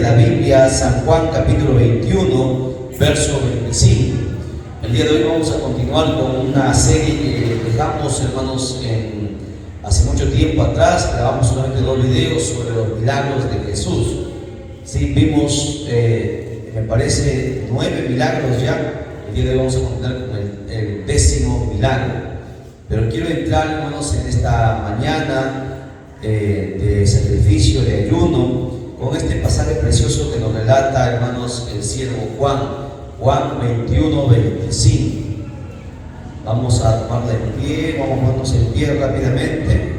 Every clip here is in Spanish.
la Biblia, San Juan capítulo 21, verso 25. El día de hoy vamos a continuar con una serie que dejamos, hermanos, hace mucho tiempo atrás. Grabamos solamente 2 videos sobre los milagros de Jesús. Sí, vimos, me parece, 9 milagros ya. El día de hoy vamos a continuar con el 10º milagro. Pero quiero entrar, hermanos, en esta mañana de sacrificio, de ayuno, con este pasaje precioso que nos relata, hermanos, el siervo Juan 21, 25. Vamos a tomarla en pie, vamos a ponernos en pie rápidamente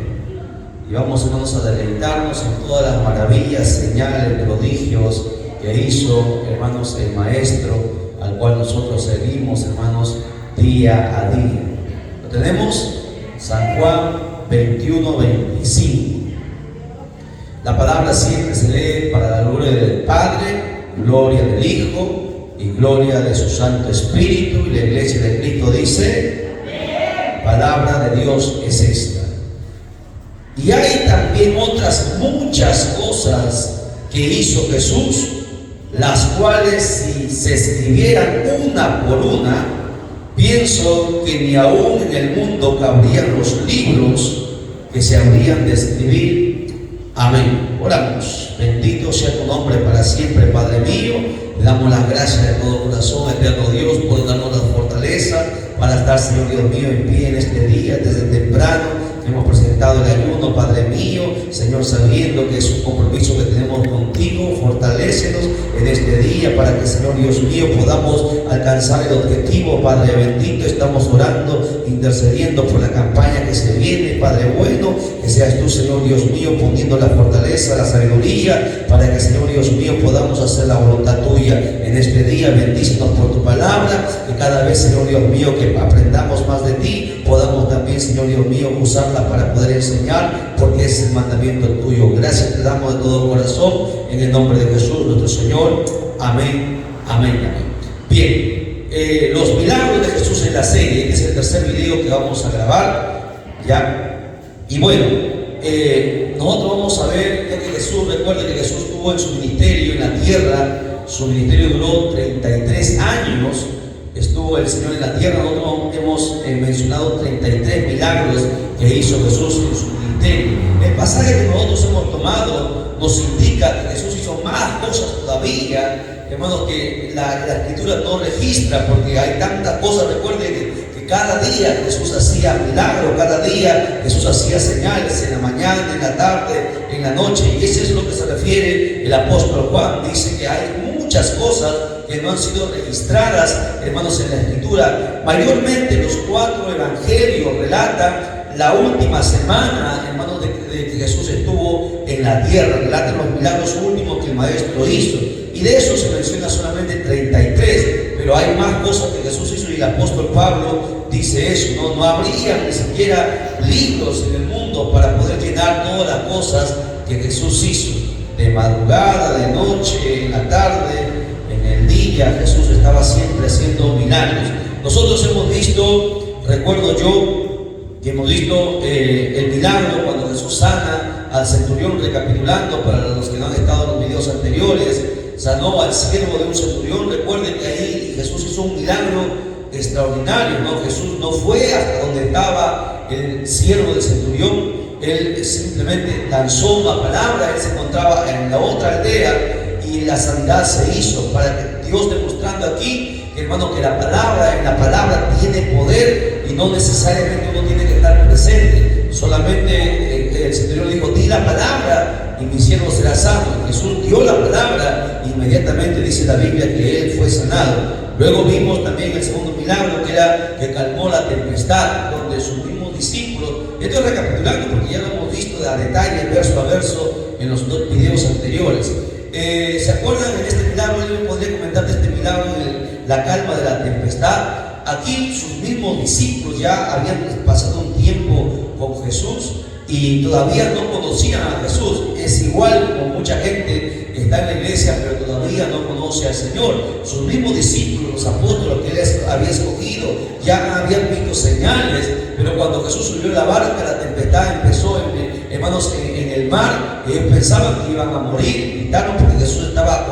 y vamos, hermanos, a deleitarnos en todas las maravillas, señales, prodigios que hizo, hermanos, el Maestro, al cual nosotros seguimos, hermanos, día a día. ¿Lo tenemos? San Juan 21, 25. La palabra siempre se lee para la gloria del Padre, gloria del Hijo y gloria de su Santo Espíritu. Y la iglesia de Cristo dice: amén. Palabra de Dios es esta. Y hay también otras muchas cosas que hizo Jesús, las cuales, si se escribieran una por una, pienso que ni aún en el mundo cabrían los libros que se habrían de escribir. Amén. Oramos. Bendito sea tu nombre para siempre, Padre mío. Le damos las gracias de todo corazón, eterno Dios, por darnos la fortaleza para estar, Señor Dios mío, en pie en este día, desde temprano. Hemos presentado el ayuno, Padre mío, Señor, sabiendo que es un compromiso que tenemos contigo. Fortalécenos en este día para que, Señor Dios mío, podamos alcanzar el objetivo. Padre bendito, estamos orando, intercediendo por la campaña que se viene, Padre bueno, que seas tú, Señor Dios mío, poniendo la fortaleza, la sabiduría, para que, Señor Dios mío, podamos hacer la voluntad tuya en este día. Bendícenos por tu palabra, que cada vez, Señor Dios mío, que aprendamos más de ti, podamos también, Señor Dios mío, usarla para poder enseñar, porque es el mandamiento tuyo. Gracias te damos de todo corazón, en el nombre de Jesús nuestro Señor. Amén, amén, amén. Bien, los milagros de Jesús en la serie, es el tercer video que vamos a grabar, ¿ya? Y bueno, nosotros vamos a ver, ya que Jesús, recuerda que Jesús tuvo en su ministerio en la tierra, su ministerio duró 33 años, estuvo el Señor en la tierra. Nosotros hemos mencionado 33 milagros que hizo Jesús en su ministerio. El pasaje que nosotros hemos tomado nos indica que Jesús hizo más cosas todavía, hermanos, que la Escritura no registra, porque hay tantas cosas. Recuerden que cada día Jesús hacía milagros, cada día Jesús hacía señales, en la mañana, en la tarde, en la noche, y eso es lo que se refiere el apóstol Juan. Dice que hay muchas cosas que no han sido registradas, hermanos, en la Escritura. Mayormente los 4 evangelios relatan la última semana, hermanos, de que Jesús estuvo en la tierra. Relatan los milagros últimos que el Maestro hizo, y de eso se menciona solamente 33, pero hay más cosas que Jesús hizo, y el apóstol Pablo dice eso, no habría ni siquiera libros en el mundo para poder llenar todas las cosas que Jesús hizo. De madrugada, de noche, en la tarde, en el día, Jesús estaba siempre haciendo milagros. Nosotros hemos visto, recuerdo yo, que hemos visto el milagro cuando Jesús sana al centurión. Recapitulando para los que no han estado en los videos anteriores, sanó al siervo de un centurión. Recuerden que ahí Jesús hizo un milagro extraordinario, ¿no? Jesús no fue hasta donde estaba el siervo del centurión. Él simplemente lanzó una palabra. Él se encontraba en la otra aldea y la sanidad se hizo, para que Dios, demostrando aquí, hermano, que en la palabra tiene poder, y no necesariamente uno tiene que estar presente. Solamente el centurión dijo: di la palabra y mi siervo será sano. Jesús dio la palabra, inmediatamente dice la Biblia que él fue sanado. Luego vimos también el segundo milagro, que era que calmó la tempestad, donde sus mismos discípulos. Estoy recapitulando porque ya lo hemos visto a detalle, verso a verso, en los 2 videos anteriores. ¿Se acuerdan en este milagro? Yo podría comentar de este milagro, la calma de la tempestad. Aquí sus mismos discípulos ya habían pasado un tiempo con Jesús y todavía no conocían a Jesús. Es igual como mucha gente que está en la iglesia pero todavía no conoce al Señor. Sus mismos discípulos, los apóstoles que él había escogido, ya habían visto señales, pero cuando Jesús subió la barca, la tempestad empezó, hermanos, en el mar. Ellos pensaban que iban a morir, gritaron porque Jesús estaba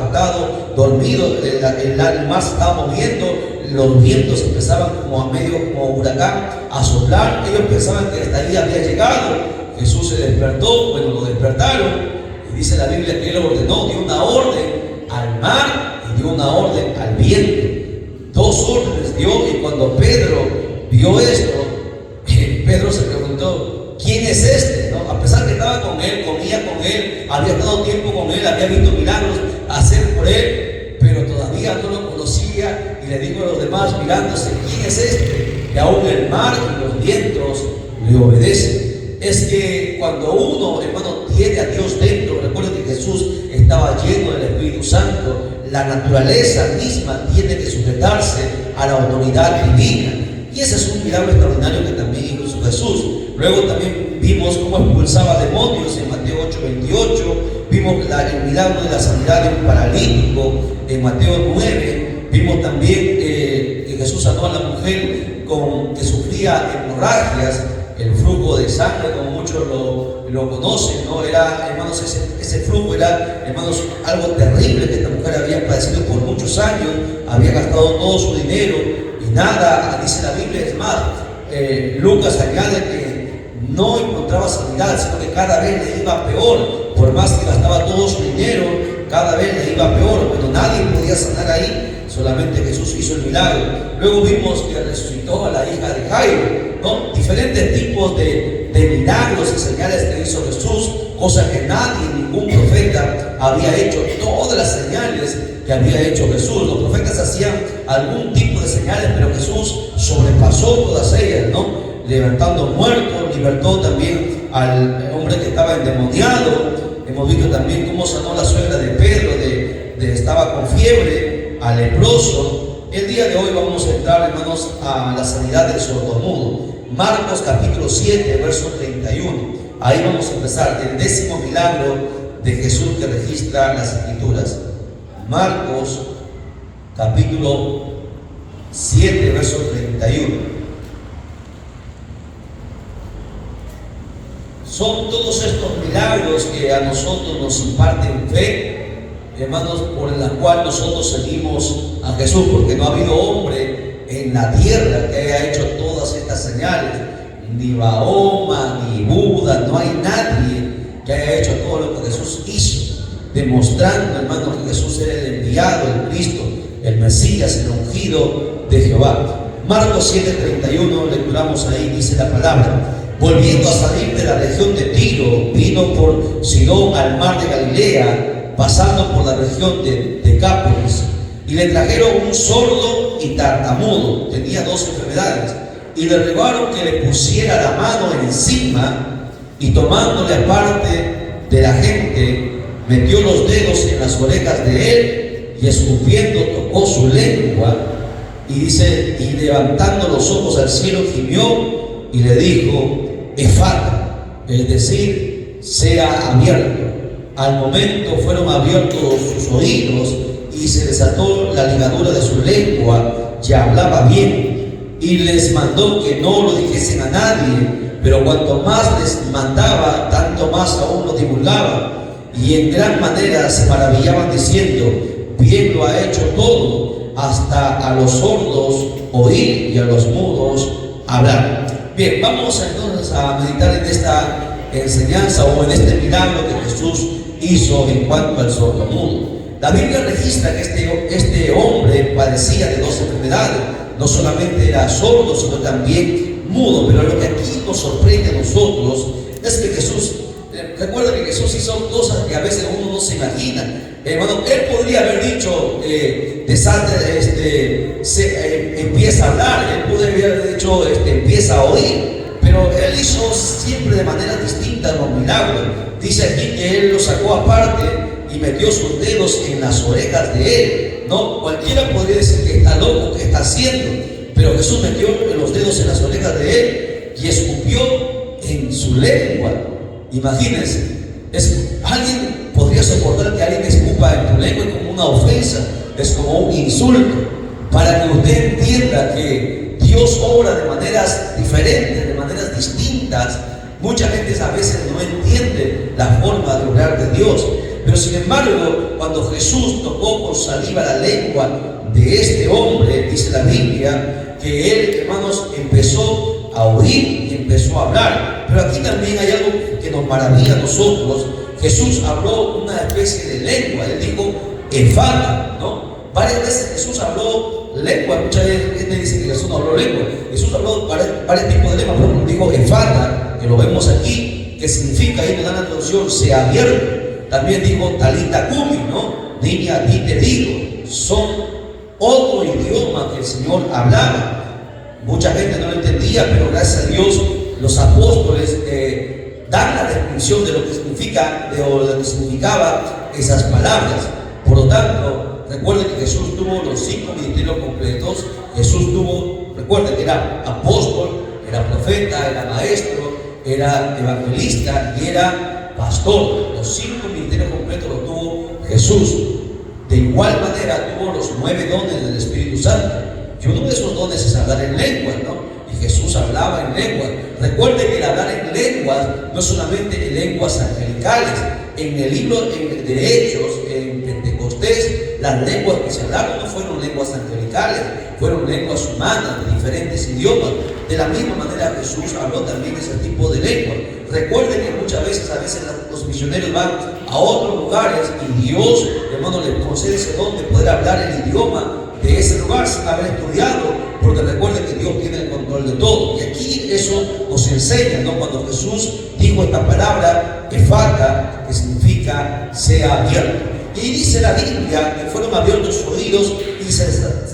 el mar se estaba moviendo, los vientos empezaban como a medio, como huracán, a soplar. Ellos pensaban que hasta ahí había llegado. Jesús se despertó, bueno, lo despertaron, y dice la Biblia que él ordenó, dio una orden al mar y dio una orden al viento. Dos órdenes dio, y cuando Pedro vio esto, Pedro se preguntó: ¿quién es este? ¿No? A pesar que estaba con él, comía con él, había estado tiempo con él, había visto milagros hacer por él, pero todavía no lo conocía, y le dijo a los demás mirándose: ¿quién es este? Que aún el mar y los vientos le obedecen. Es que cuando uno, hermano, tiene a Dios dentro, recuerden que Jesús estaba lleno del Espíritu Santo, la naturaleza misma tiene que sujetarse a la autoridad divina. Y ese es un milagro extraordinario que también hizo Jesús. Luego también vimos cómo expulsaba demonios en Mateo 8:28. Vimos el milagro de la sanidad de un paralítico en Mateo 9. Vimos también que Jesús sanó a la mujer que sufría hemorragias, el flujo de sangre, como muchos lo conocen, ¿no? Era, hermanos, ese flujo era, hermanos, algo terrible que esta mujer había padecido por muchos años, había gastado todo su dinero y nada, dice la Biblia. Es más, Lucas añade que no encontraba sanidad, sino que cada vez le iba peor. Por más que gastaba todo su dinero, cada vez le iba peor, pero nadie podía sanar ahí, solamente Jesús hizo el milagro. Luego vimos que resucitó a la hija de Jairo, ¿no? Diferentes tipos de milagros y señales que hizo Jesús, cosa que nadie, ningún profeta había hecho. Todas las señales que había hecho Jesús, los profetas hacían algún tipo de señales, pero Jesús sobrepasó todas ellas, ¿no? Levantando muertos, libertó también al hombre que estaba endemoniado. Hemos visto también cómo sanó la suegra de Pedro, estaba con fiebre, al leproso. El día de hoy vamos a entrar, hermanos, a la sanidad del sordomudo. Marcos capítulo 7, verso 31. Ahí vamos a empezar, el 10º milagro de Jesús que registra las Escrituras. Marcos capítulo 7, verso 31. Son todos estos milagros que a nosotros nos imparten fe, hermanos, por la cual nosotros seguimos a Jesús, porque no ha habido hombre en la tierra que haya hecho todas estas señales, ni Mahoma, ni Buda, no hay nadie que haya hecho todo lo que Jesús hizo, demostrando, hermanos, que Jesús era el enviado, el Cristo, el Mesías, el ungido de Jehová. Marcos 7:31, lecturamos ahí, dice la palabra: volviendo a salir de la región de Tiro, vino por Sidón al mar de Galilea, pasando por la región de Decápolis, y le trajeron un sordo y tartamudo, tenía 2 enfermedades, y le rogaron que le pusiera la mano encima, y tomándole aparte de la gente, metió los dedos en las orejas de él, y escupiendo tocó su lengua, y dice, y levantando los ojos al cielo gimió, y le dijo: Efata, es decir, sea abierto. Al momento fueron abiertos sus oídos y se desató la ligadura de su lengua, y hablaba bien. Y les mandó que no lo dijesen a nadie, pero cuanto más les mandaba, tanto más aún lo divulgaban. Y en gran manera se maravillaban diciendo: bien lo ha hecho todo, hasta a los sordos oír y a los mudos hablar. Bien, vamos entonces a meditar en esta enseñanza o en este milagro que Jesús hizo en cuanto al sordomudo. La Biblia registra que este hombre padecía de 2 enfermedades. No solamente era sordo, sino también mudo. Pero lo que aquí nos sorprende a nosotros es que Jesús, recuerda que Jesús hizo cosas que a veces uno no se imagina. Hermano, él podría haber dicho, empieza a hablar, él podría haber dicho, empieza a oír, pero él hizo siempre de manera distinta los milagros. Dice aquí que él lo sacó aparte y metió sus dedos en las orejas de él. No, cualquiera podría decir que está loco, que está haciendo, pero Jesús metió los dedos en las orejas de él y escupió en su lengua. Imagínense, alguien podría soportar que alguien escupa en tu lengua, es como una ofensa, es como un insulto. Para que usted entienda que Dios obra de maneras diferentes, de maneras distintas. Mucha gente a veces no entiende la forma de obrar de Dios. Pero sin embargo, cuando Jesús tocó con saliva la lengua de este hombre, dice la Biblia, que él, hermanos, empezó a oír y empezó a hablar. Pero aquí también hay algo que nos maravilla a nosotros. Jesús habló una especie de lengua. Él dijo Efata, ¿no? Varias veces Jesús habló lengua. Mucha gente dice que Jesús no habló lengua. Jesús habló varios tipos de lengua. Por ejemplo, dijo Efata, que lo vemos aquí, que significa, ahí nos dan la traducción, sea abierto. También dijo Talita Cumi, ¿no? Niña, di te digo. Son otro idioma que el Señor hablaba. Mucha gente no lo entendía, pero gracias a Dios los apóstoles dan la descripción de lo que significa, de lo que significaba esas palabras. Por lo tanto, recuerden que Jesús tuvo los 5 ministerios completos. Jesús tuvo, recuerden que era apóstol, era profeta, era maestro, era evangelista y era pastor. Los 5 ministerios completos los tuvo Jesús. De igual manera tuvo los 9 dones del Espíritu Santo. Y uno de esos dones es hablar en lenguas, ¿no? Y Jesús hablaba en lenguas. Recuerden que el hablar en lenguas no es solamente en lenguas angelicales. En el libro de Hechos, en Pentecostés, las lenguas que se hablaron no fueron lenguas angelicales, fueron lenguas humanas de diferentes idiomas. De la misma manera Jesús habló también ese tipo de lenguas. Recuerden que muchas veces, los misioneros van a otros lugares y Dios, hermano, les concede ese don de poder hablar el idioma de ese lugar sin haber estudiado, porque recuerden que Dios tiene el control de todo. Y aquí eso nos enseña, ¿no? Cuando Jesús dijo esta palabra, Efata, que significa sea abierto. Y dice la Biblia que fueron abiertos sus oídos y se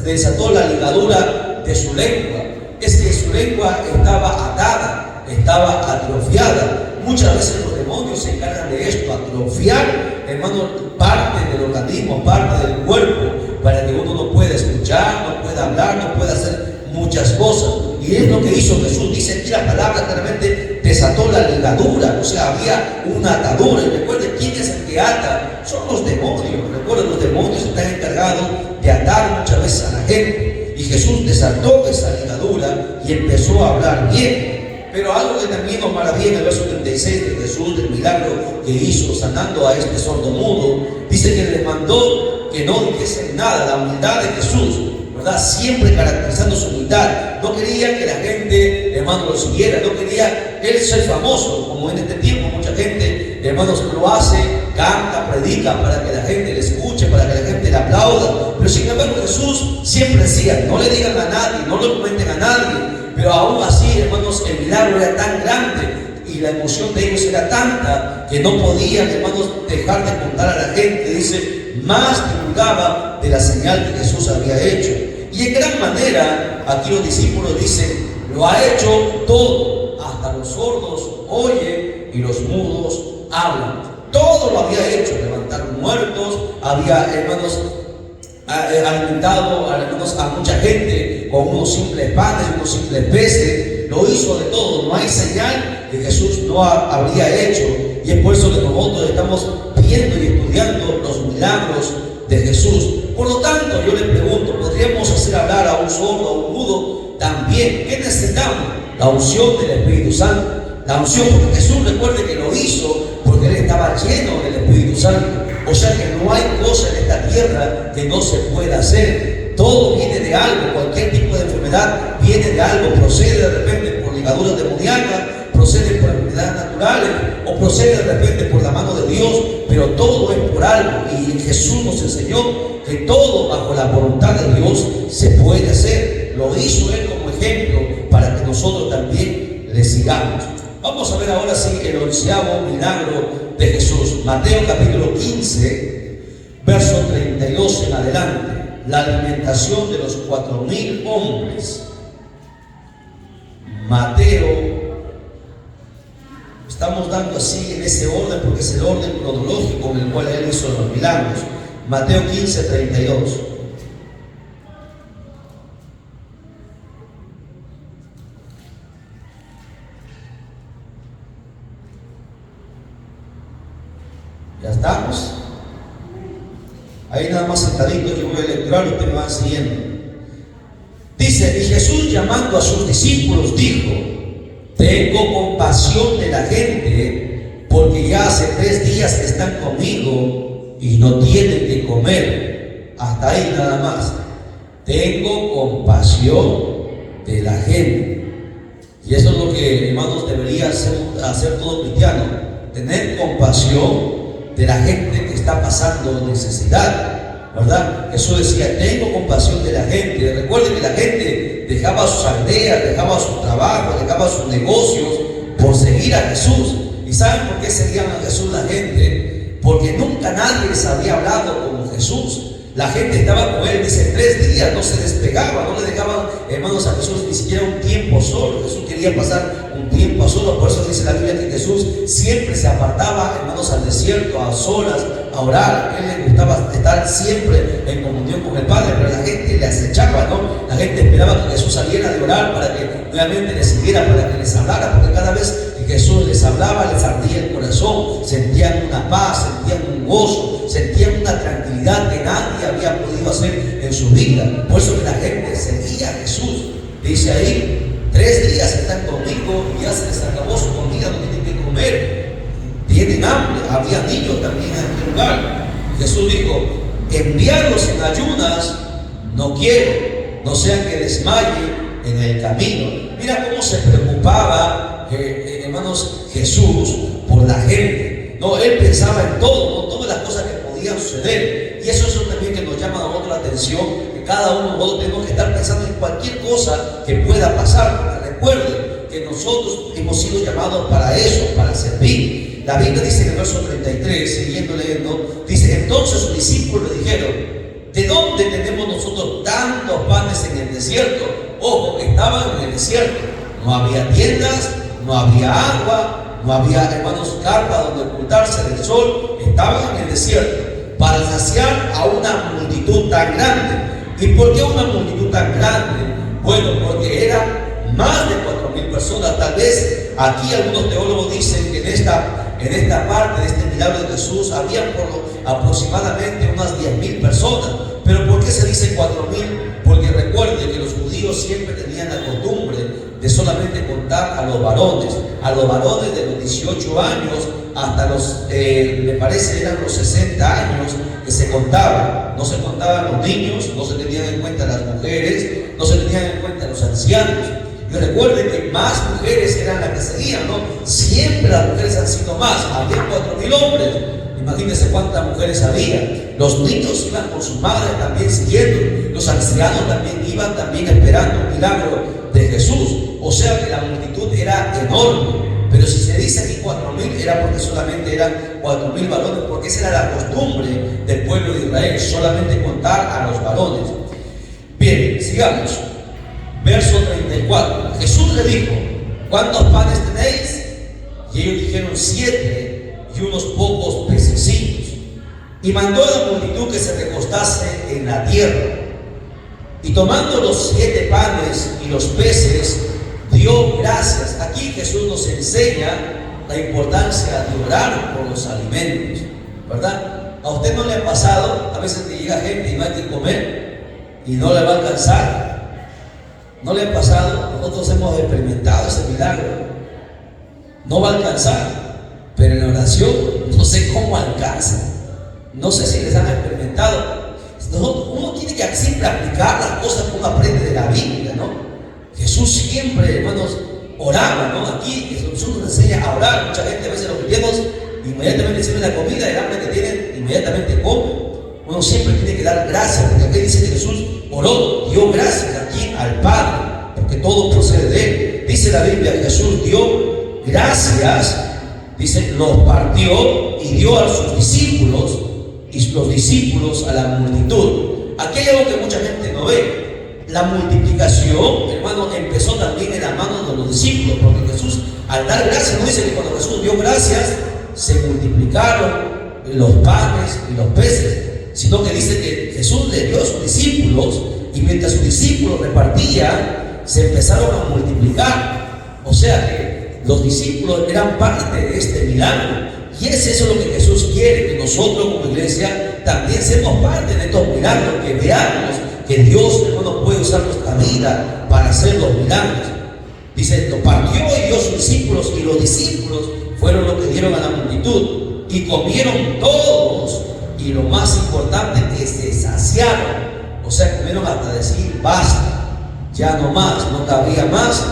desató la ligadura de su lengua. Es que su lengua estaba atada, estaba atrofiada. Muchas veces los demonios se encargan de esto, atrofiar, hermano, parte del organismo, parte del cuerpo, para que uno no pueda escuchar, no pueda hablar, no pueda hacer muchas cosas. Y es lo que hizo Jesús. Dice aquí la palabra claramente, desató la ligadura, o sea, había una atadura. Y recuerden, ¿quién es el que ata? Son los demonios. Recuerden, los demonios están encargados de atar muchas veces a la gente. Y Jesús desató esa ligadura y empezó a hablar bien. Pero algo que también nos maravilla en el verso 36 de Jesús, del milagro que hizo sanando a este sordomudo, dice que les mandó que no dijesen nada. La humildad de Jesús, ¿verdad? Siempre caracterizando su humildad. No quería que la gente, hermanos, lo siguiera. No quería él ser famoso, como en este tiempo mucha gente, hermanos, lo hace, canta, predica para que la gente le escuche, para que la gente le aplauda. Pero sin embargo Jesús siempre decía, no le digan a nadie, no lo comenten a nadie. Pero aún así, hermanos, el milagro era tan grande y la emoción de ellos era tanta que no podían, hermanos, dejar de contar a la gente. Dice, más divulgaba de la señal que Jesús había hecho. Y en gran manera, aquí los discípulos dicen, lo ha hecho todo, hasta los sordos oyen y los mudos hablan. Todo lo había hecho, levantar muertos, había, hermanos, alimentado a mucha gente con unos simples panes y unos simples peces. Lo hizo de todo. No hay señal que Jesús no habría hecho. Y es por eso que nosotros estamos viendo y estudiando los milagros de Jesús. Por lo tanto, yo le pregunto, ¿podríamos hacer hablar a un sordo, a un mudo? También. ¿Qué necesitamos? La unción del Espíritu Santo. La unción, porque Jesús, recuerde que lo hizo porque Él estaba lleno del Espíritu Santo. O sea que no hay cosa en esta tierra que no se pueda hacer. Todo viene de algo. Cualquier tipo de enfermedad viene de algo. Procede de repente por ligaduras demoníacas, procede por enfermedades naturales o procede de repente por la mano de Dios. Pero todo es por algo. Y Jesús nos enseñó que todo bajo la voluntad de Dios se puede hacer. Lo hizo Él como ejemplo para que nosotros también le sigamos. Vamos a ver ahora sí el 11º milagro de Jesús. Mateo capítulo 15, verso 32 en adelante. La alimentación de los 4,000 hombres. Mateo, estamos dando así en ese orden porque es el orden cronológico en el cual Él hizo los milagros. Mateo 15, 32. Ya estamos. Ahí nada más sentadito, yo voy a lecturar, ustedes me van siguiendo. Dice, y Jesús llamando a sus discípulos dijo, tengo compasión de la gente porque ya hace 3 días que están conmigo y no tienen que comer. Hasta ahí nada más. Tengo compasión de la gente. Y eso es lo que, hermanos, debería hacer todo cristiano: tener compasión de la gente que está pasando necesidad, ¿verdad? Jesús decía: tengo compasión de la gente. Recuerden que la gente dejaba sus aldeas, dejaba su trabajo, dejaba sus negocios por seguir a Jesús. ¿Y saben por qué seguían a Jesús la gente? Porque nunca nadie les había hablado como Jesús. La gente estaba con él, dice, 3 días, no se despegaba, no le dejaban, hermanos, a Jesús ni siquiera un tiempo solo. Jesús quería pasar un tiempo solo. Por eso dice la Biblia que Jesús siempre se apartaba, hermanos, al desierto, a solas, a orar. A él le gustaba estar siempre en comunión con el Padre, pero la gente le acechaba, ¿no? La gente esperaba que Jesús saliera de orar para que nuevamente les siguiera, para que les hablara, porque cada vez que Jesús les hablaba, les ardía el corazón, sentían una paz, sentían un gozo, sentían una tranquilidad que nadie había podido hacer en su vida. Por eso que la gente seguía a Jesús. Dice ahí: 3 días están conmigo y ya se les acabó su comida, no tienen que comer, tienen hambre. Había niños también en aquel lugar. Jesús dijo: enviarlos en ayunas no quiero, no sean que desmaye en el camino. Mira cómo se preocupaba, hermanos, Jesús por la gente. No, él pensaba en todo, ¿no? Todas las cosas que podían suceder. Y eso es también que nos llama a nosotros la atención, que cada uno de nosotros tenemos que estar pensando en cualquier cosa que pueda pasar. Porque recuerden que nosotros hemos sido llamados para eso, para servir. La Biblia dice en el verso 33, siguiendo leyendo, dice: entonces sus discípulos le dijeron: ¿de dónde tenemos nosotros tantos panes en el desierto? Ojo, estaban en el desierto, no había tiendas, no había agua, no había, hermanos, carpa donde ocultarse del sol. Estaban en el desierto para saciar a una multitud tan grande. ¿Y por qué una multitud tan grande? Bueno, porque eran más de 4,000 personas. Tal vez aquí algunos teólogos dicen que en esta parte de este milagro de Jesús habían aproximadamente unas 10,000 personas. Pero ¿por qué se dice 4,000? Porque recuerden que los judíos siempre tenían la costumbre de solamente contar a los varones de los 18 años hasta los, me parece eran los 60 años que se contaban. No se contaban los niños, no se tenían en cuenta las mujeres, no se tenían en cuenta los ancianos. Y recuerden que más mujeres eran las que seguían, ¿no? Siempre las mujeres han sido más. Había 4,000 hombres. Imagínense cuántas mujeres había. Los niños iban con sus madres también siguiendo. Los ancianos también iban también esperando un milagro de Jesús. O sea que la multitud era enorme. Pero si se dice aquí 4,000, era porque solamente eran 4,000 varones, porque esa era la costumbre del pueblo de Israel, solamente contar a los varones. Bien, sigamos. Verso 34. Jesús le dijo: ¿cuántos panes tenéis? Y ellos dijeron: 7 y unos pocos pececillos. Y mandó a la multitud que se recostase en la tierra. Y tomando los 7 panes y los peces, dio gracias. Aquí Jesús nos enseña la importancia de orar por los alimentos, ¿verdad? ¿A usted no le ha pasado a veces que llega gente y no hay que comer y no le va a alcanzar? ¿No le ha pasado? Nosotros hemos experimentado ese milagro. No va a alcanzar, pero en la oración no sé cómo alcanza. No sé si les han experimentado. Uno tiene que siempre aplicar las cosas que uno aprende de la Biblia, ¿no? Jesús siempre, hermanos, oraba, ¿no? Aquí Jesús nos enseña a orar. Mucha gente, a veces los cristianos, inmediatamente sirven la comida, el hambre que tienen, inmediatamente comen. Uno siempre tiene que dar gracias, porque aquí dice que Jesús oró, dio gracias aquí al Padre, porque todo procede de Él. Dice la Biblia que Jesús dio gracias, dice, los partió y dio a sus discípulos, y los discípulos a la multitud. Aquí hay algo que mucha gente no ve. La multiplicación, hermano, empezó también en la mano de los discípulos, porque Jesús, al dar gracias, no dice que cuando Jesús dio gracias, se multiplicaron los panes y los peces, sino que dice que Jesús le dio a sus discípulos, y mientras sus discípulos repartían, se empezaron a multiplicar. O sea que los discípulos eran parte de este milagro. Y es eso lo que Jesús quiere, que nosotros como iglesia también seamos parte de estos milagros, que veamos que Dios, hermano, puede usar nuestra vida para hacer los milagros. Dice, lo partió y dio a sus discípulos, y los discípulos fueron los que dieron a la multitud, y comieron todos, y lo más importante, que se saciaron. O sea, comieron hasta decir basta, ya no más, no cabía más,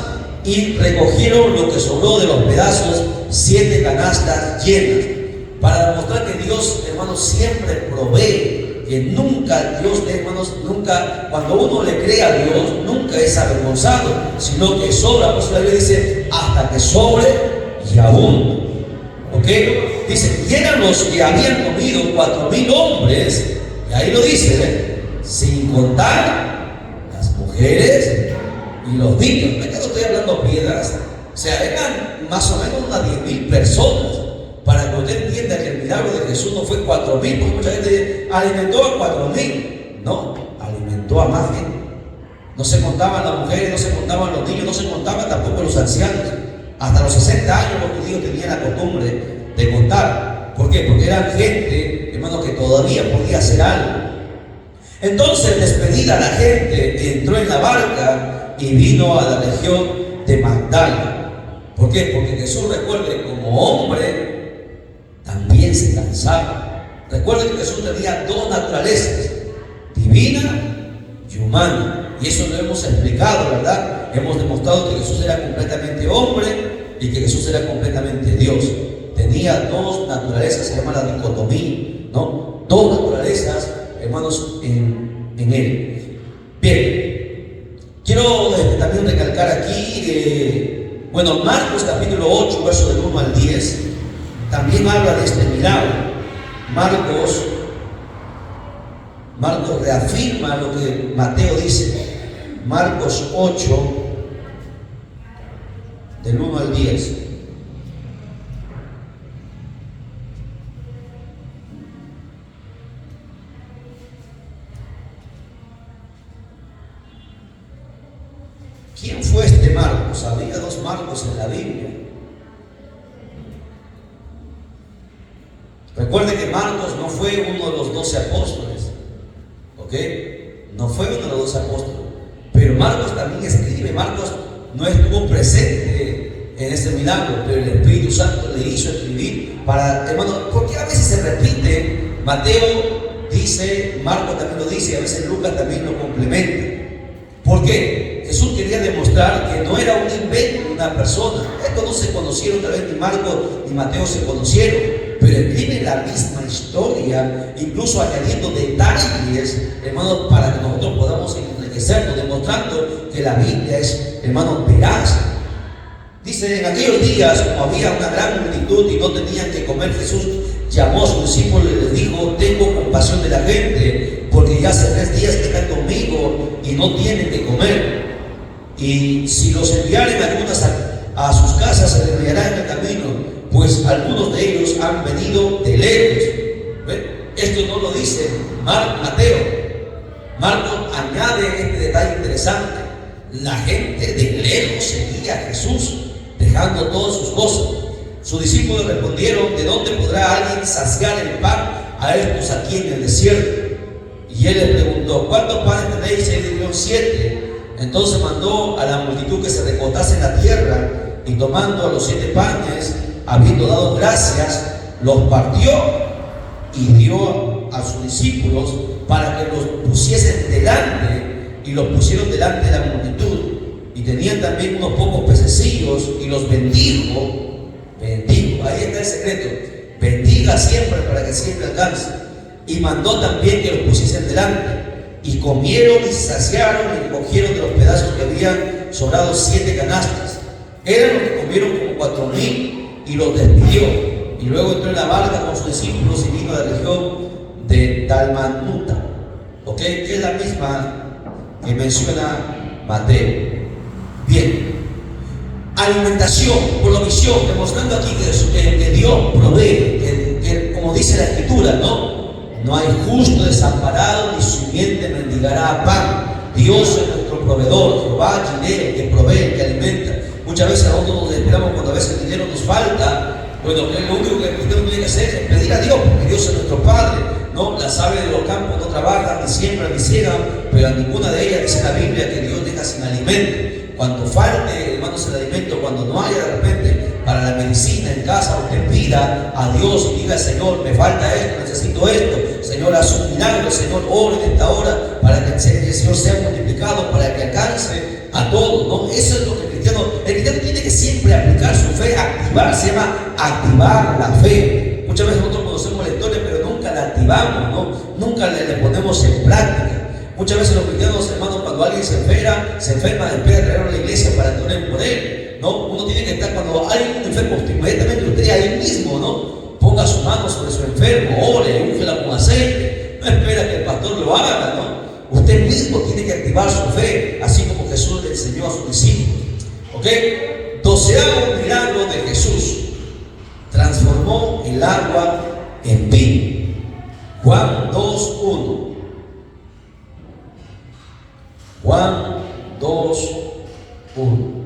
y recogieron lo que sobró de los pedazos, 7 canastas llenas, para demostrar que Dios, hermanos, siempre provee, que nunca Dios, hermanos, nunca, cuando uno le cree a Dios, nunca es avergonzado, sino que sobra. Por eso la Biblia dice, hasta que sobre y aún. ¿Ok? Dice, y eran los que habían comido 4,000 hombres, y ahí lo dice, sin contar las mujeres y los niños. No es que no estoy hablando piedras, o sea, eran más o menos unas 10,000 personas. Para que usted entienda que el milagro de Jesús no fue 4,000, porque mucha gente dice, alimentó a 4,000. No, alimentó a más gente. No se contaban las mujeres, no se contaban los niños, no se contaban tampoco los ancianos. Hasta los 60 años los judíos tenían la costumbre de contar. ¿Por qué? Porque eran gente, hermano, que todavía podía hacer algo. Entonces, despedida la gente, entró en la barca y vino a la región de Magdala. ¿Por qué? Porque Jesús, recuerde, como hombre, también se cansaba. Recuerden que Jesús tenía 2 naturalezas, divina y humana, y eso lo hemos explicado, ¿verdad? Hemos demostrado que Jesús era completamente hombre y que Jesús era completamente Dios. Tenía 2 naturalezas, se llama la dicotomía, ¿no? 2 naturalezas, hermanos, en él. Bien, quiero también recalcar aquí, bueno, Marcos capítulo 8, verso del 1 al 10, también habla de este milagro. Marcos reafirma lo que Mateo dice. Marcos 8, del 1 al 10. ¿Quién fue este Marcos? Había 2 Marcos en la Biblia. Recuerde que Marcos no fue uno de los 12 apóstoles, ¿ok? No fue uno de los 12 apóstoles, pero Marcos también escribe. Marcos no estuvo presente en este milagro, pero el Espíritu Santo le hizo escribir para, hermano, porque a veces se repite. Mateo dice, Marcos también lo dice, y a veces Lucas también lo complementa. ¿Por qué? Jesús quería demostrar que no era un invento de una persona. Estos no se conocieron, tal vez ni Marcos ni Mateo se conocieron, pero escriben la misma historia, incluso añadiendo detalles, hermanos, para que nosotros podamos enriquecernos, demostrando que la Biblia es, hermanos, veraz. Dice, en aquellos días, como había una gran multitud y no tenían que comer, Jesús llamó a sus discípulos y les dijo, tengo compasión de la gente, porque ya hace 3 días que están conmigo y no tienen que comer. Y si los enviaren algunas a sus casas, se desmayarán en el camino, pues algunos de ellos han venido de lejos. ¿Ven? Esto no lo dice Mateo. Marcos añade este detalle interesante. La gente de lejos seguía a Jesús, dejando todas sus cosas. Sus discípulos respondieron, ¿de dónde podrá alguien saciar el pan a estos aquí en el desierto? Y él les preguntó, ¿cuántos panes tenéis? Y ellos dijeron 7. Entonces mandó a la multitud que se recostase en la tierra, y tomando a los 7 panes, habiendo dado gracias, los partió y dio a sus discípulos para que los pusiesen delante, y los pusieron delante de la multitud. Y tenían también unos pocos pececillos, y los bendijo. Ahí está el secreto. Bendiga siempre para que siempre alcance. Y mandó también que los pusiesen delante. Y comieron y se saciaron y recogieron de los pedazos que habían sobrado 7 canastas. Eran los que comieron como 4,000, y los despidió. Y luego entró en la barca con sus discípulos y vino a la región de Dalmanuta, ¿ok? Que es la misma que menciona Mateo. Bien, alimentación, provisión, demostrando aquí que Dios provee, que como dice la Escritura, no hay justo desamparado, ni su simiente mendigará pan. Dios es nuestro proveedor, Jehová Jireh, que provee, que alimenta. Muchas veces nosotros nos esperamos cuando a veces el dinero nos falta. Bueno, lo único que usted tiene que hacer es pedir a Dios, porque Dios es nuestro Padre, ¿no? Las aves de los campos no trabajan, ni siembran, ni ciegan, pero a ninguna de ellas dice la Biblia que Dios deja sin alimento. Cuando falte, hermanos, el alimento, cuando no haya de repente para para la medicina en casa, usted pida a Dios y diga: Señor, me falta esto, necesito esto, Señor, haz un milagro, Señor, ore en esta hora para que el Señor sea multiplicado, para que alcance a todos, ¿no? Eso es lo que el cristiano tiene que siempre aplicar su fe, activar, se llama activar la fe. Muchas veces nosotros conocemos la historia, pero nunca la activamos, ¿no? Nunca le ponemos en práctica. Muchas veces los cristianos, hermanos, cuando alguien se enferma, espera traerlo a la iglesia para que oren por él, ¿no? Uno tiene que estar, cuando hay un enfermo, inmediatamente usted ahí mismo, ¿no? Ponga su mano sobre su enfermo, ore, úngela con aceite, no espera que el pastor lo haga, ¿no? Usted mismo tiene que activar su fe, así como Jesús le enseñó a sus discípulos. ¿Ok? 12º milagro de Jesús: transformó el agua en vino. Juan 2:1. Juan 2:1.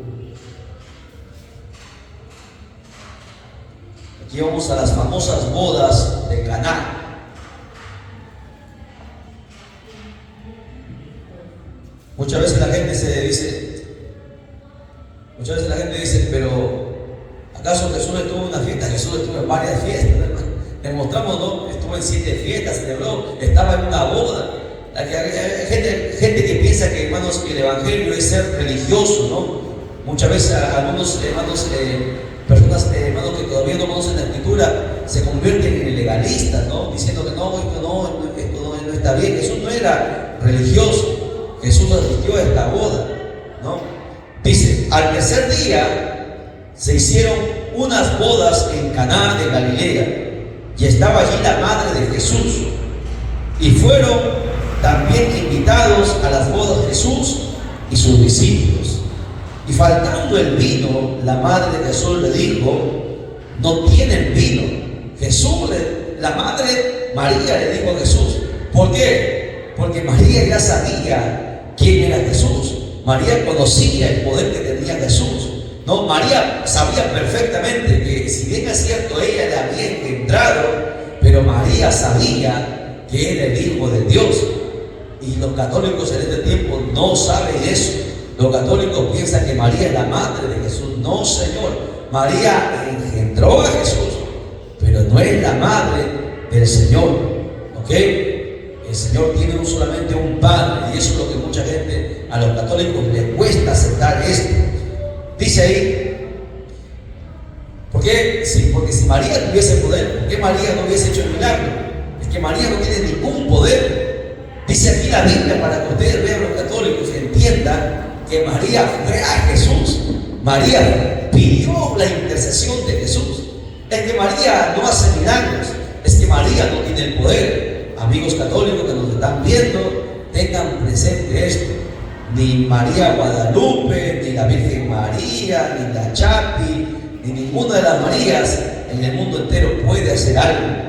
Aquí vamos a las famosas bodas de Caná. Muchas veces la gente dice, pero ¿acaso Jesús estuvo en una fiesta? Jesús estuvo en varias fiestas, hermano. Demostramos, ¿no? Estuvo en 7 fiestas, celebró, estaba en una boda. Hay gente que piensa que, hermanos, que el evangelio es ser religioso, ¿no? Muchas veces algunos hermanos, personas, hermanos, que todavía no conocen la escritura, se convierten en legalistas, ¿no? Diciendo que esto no está bien. Jesús no era religioso, Jesús asistió a esta boda, ¿no? Dice: al tercer día se hicieron unas bodas en Caná de Galilea, y estaba allí la madre de Jesús, y fueron también invitados a las bodas de Jesús y sus discípulos. Y faltando el vino, la madre de Jesús le dijo: no tienen vino. La madre María le dijo a Jesús: ¿por qué? Porque María ya sabía quién era Jesús. María conocía el poder que tenía Jesús, ¿no? María sabía perfectamente que, si bien es cierto, ella le había engendrado, pero María sabía que era el Hijo de Dios. Y los católicos en este tiempo no saben eso. Los católicos piensan que María es la madre de Jesús. No, Señor. María engendró a Jesús, pero no es la madre del Señor. ¿Ok? El Señor tiene solamente un Padre, y eso es lo que mucha gente, a los católicos, les cuesta aceptar esto. Dice ahí: porque si María tuviese poder, ¿por qué María no hubiese hecho el milagro? Es que María no tiene ningún poder. Dice aquí la Biblia, para que ustedes vean, los católicos, y entiendan que María fue a Jesús. María pidió la intercesión de Jesús. Es que María no hace milagros, es que María no tiene el poder. Amigos católicos que nos están viendo, tengan presente esto: ni María Guadalupe, ni la Virgen María, ni la Chapi, ni ninguna de las Marías en el mundo entero puede hacer algo.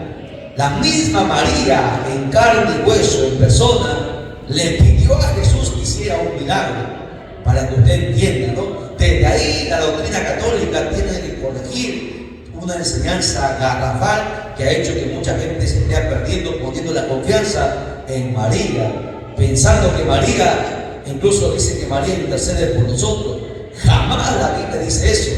La misma María, en carne y hueso, en persona, le pidió a Jesús que hiciera un milagro, para que usted entienda, ¿no? Desde ahí la doctrina católica tiene que corregir una enseñanza garrafal que ha hecho que mucha gente se esté perdiendo, poniendo la confianza en María, pensando que María, incluso dice que María intercede por nosotros. Jamás la Biblia dice eso.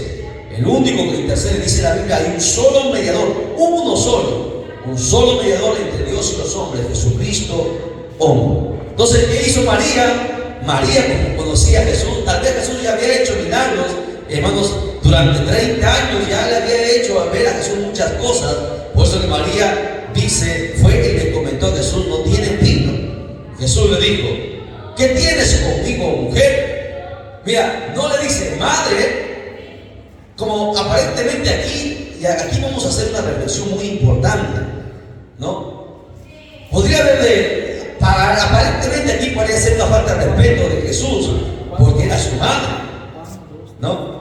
El único que intercede, dice la Biblia, hay un solo mediador, uno solo, un solo mediador entre Dios y los hombres, Jesucristo hombre. Entonces, ¿qué hizo María? María, como conocía a Jesús, tal vez Jesús ya había hecho milagros, hermanos, durante 30 años ya le había hecho ver a Jesús muchas cosas. Por eso que María dice, fue que le comentó a Jesús: no tiene vino. Jesús le dijo: ¿qué tienes conmigo, mujer? Mira, no le dice madre, como aparentemente aquí vamos a hacer una reflexión muy importante, ¿no? Podría haberle, aparentemente aquí podría ser una falta de respeto de Jesús, porque era su madre, ¿no?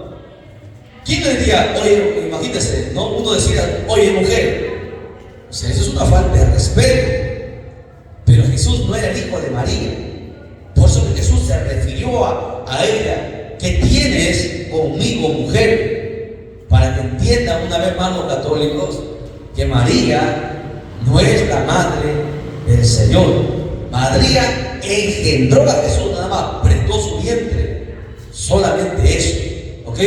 ¿Quién le diría, oye, imagínense, ¿no? Uno decía, oye, mujer? O sea, eso es una falta de respeto. Pero Jesús no era el hijo de María. Por eso que Jesús se refirió a ella: ¿qué tienes conmigo, mujer? Para que entiendan una vez más los católicos que María no es la madre del Señor. María engendró a Jesús, nada más prestó su vientre. Solamente eso, ¿ok?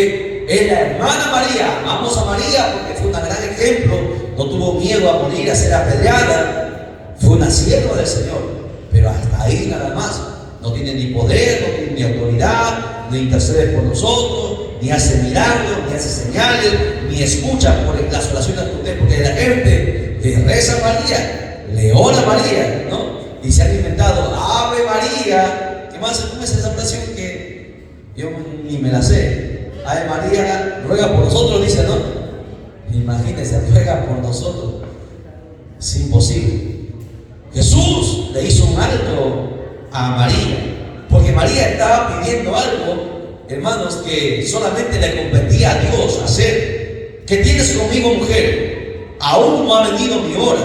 es la hermana María. Amamos a María porque fue un gran ejemplo, no tuvo miedo a morir, a ser apedreada, fue una sierva del Señor, pero hasta ahí nada más. No tiene ni poder, no tiene ni autoridad, ni intercede por nosotros, ni hace milagros, ni hace señales, ni escucha por las oraciones de usted, porque la gente le reza a María, le ora a María, ¿no? Y se han inventado Ave María. ¿Qué más? ¿Cómo es esa oración que yo ni me la sé? Ave María, ruega por nosotros, dice, ¿no? Imagínense, ruega por nosotros. Es imposible. Jesús le hizo un alto a María, porque María estaba pidiendo algo, hermanos, que solamente le competía a Dios hacer. ¿Qué tienes conmigo, mujer? Aún no ha venido mi hora.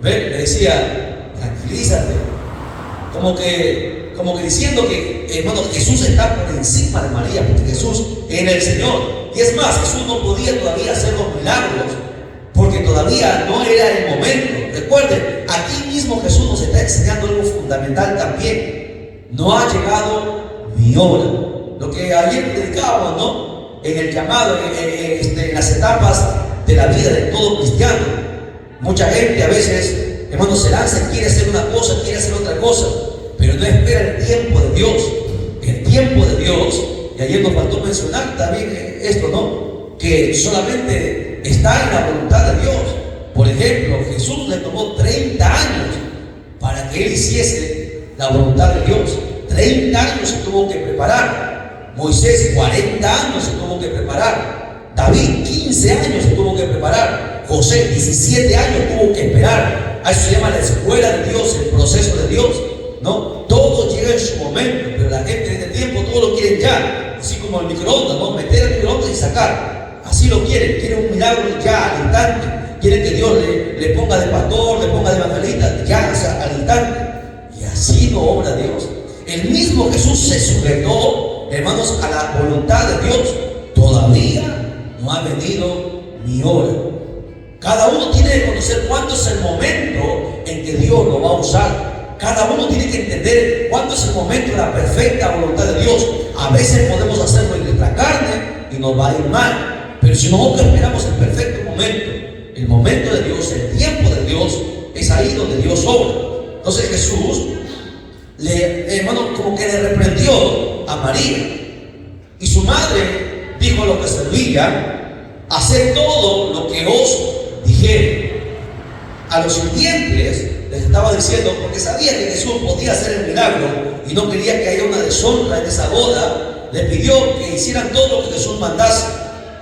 ¿Ven? Le decía, tranquilízate, como que diciendo que, hermanos, Jesús está por encima de María, porque Jesús era el Señor. Y es más, Jesús no podía todavía hacer los milagros, porque todavía no era el momento. Recuerden, aquí mismo Jesús nos está enseñando algo fundamental también. No ha llegado mi hora. Lo que ayer predicábamos, ¿no? En el llamado, en las etapas de la vida de todo cristiano. Mucha gente a veces, hermanos, se lanza, quiere hacer una cosa, quiere hacer otra cosa, pero no espera el tiempo de Dios. El tiempo de Dios, y ayer nos faltó mencionar también esto, ¿no? Que solamente está en la voluntad de Dios. Por ejemplo, Jesús le tomó 30 años para que él hiciese la voluntad de Dios. 30 años se tuvo que preparar. Moisés 40 años se tuvo que preparar. David 15 años se tuvo que preparar. José 17 años tuvo que esperar. A eso se llama la escuela de Dios, el proceso de Dios, ¿no? Todo llega en su momento, pero la gente en este tiempo todo lo quieren ya, así como el microondas, ¿no? Meter el microondas y sacar. Así lo quieren un milagro ya, al instante. Quieren que Dios le ponga de pastor, le ponga de evangelista, ya, o sea, al instante. Y así no obra Dios. El mismo Jesús se sujetó, hermanos, a la voluntad de Dios. Todavía no ha venido mi hora. Cada uno tiene que conocer cuándo es el momento en que Dios lo va a usar. Cada uno tiene que entender cuándo es el momento de la perfecta voluntad de Dios. A veces podemos hacerlo en nuestra carne y nos va a ir mal. Pero si nosotros esperamos el perfecto momento, el momento de Dios, el tiempo de Dios, es ahí donde Dios obra. Entonces Jesús, hermano, como que le reprendió a María. Y su madre dijo a lo que servía: haced todo lo que os dijere. A los sirvientes les estaba diciendo, porque sabía que Jesús podía hacer el milagro y no quería que haya una deshonra en esa boda, le pidió que hicieran todo lo que Jesús mandase,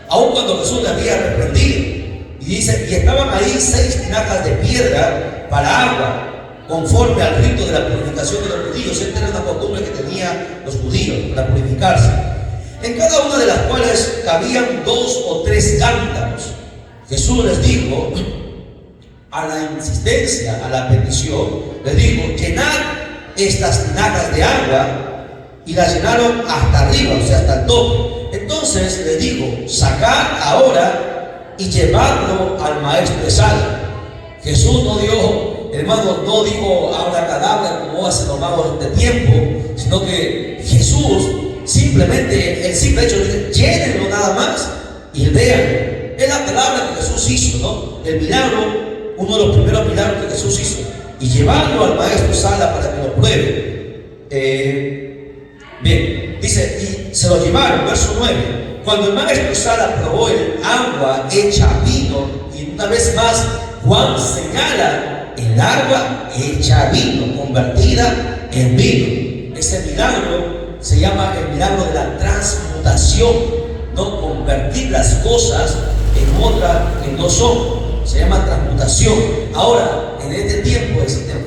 aun cuando Jesús le había reprendido. Y dice, y estaban ahí 6 tinajas de piedra para agua, conforme al rito de la purificación de los judíos. Esta era una costumbre que tenían los judíos para purificarse, en cada una de las cuales cabían 2 o 3 cántaros. Jesús les dijo, a la insistencia, a la petición, les dijo: llenad estas tinajas de agua, y las llenaron hasta arriba, o sea, hasta el tope. Entonces les dijo: sacad ahora y llevadlo al maestro de sal. Jesús no dio, hermanos, no dijo abracadabra como hacen los magos de tiempo, sino que Jesús simplemente, el simple hecho de decir, llénenlo nada más y vean. Es la palabra que Jesús hizo, ¿no? El milagro, uno de los primeros milagros que Jesús hizo, y llevarlo al maestro Sala para que lo pruebe. Bien, dice, y se lo llevaron, verso 9. Cuando el maestro Sala probó el agua hecha vino, y una vez más Juan señala el agua hecha vino, convertida en vino. Ese milagro se llama el milagro de la transmutación, no convertir las cosas en otras que no son. Se llama transmutación. Ahora, en este tiempo existen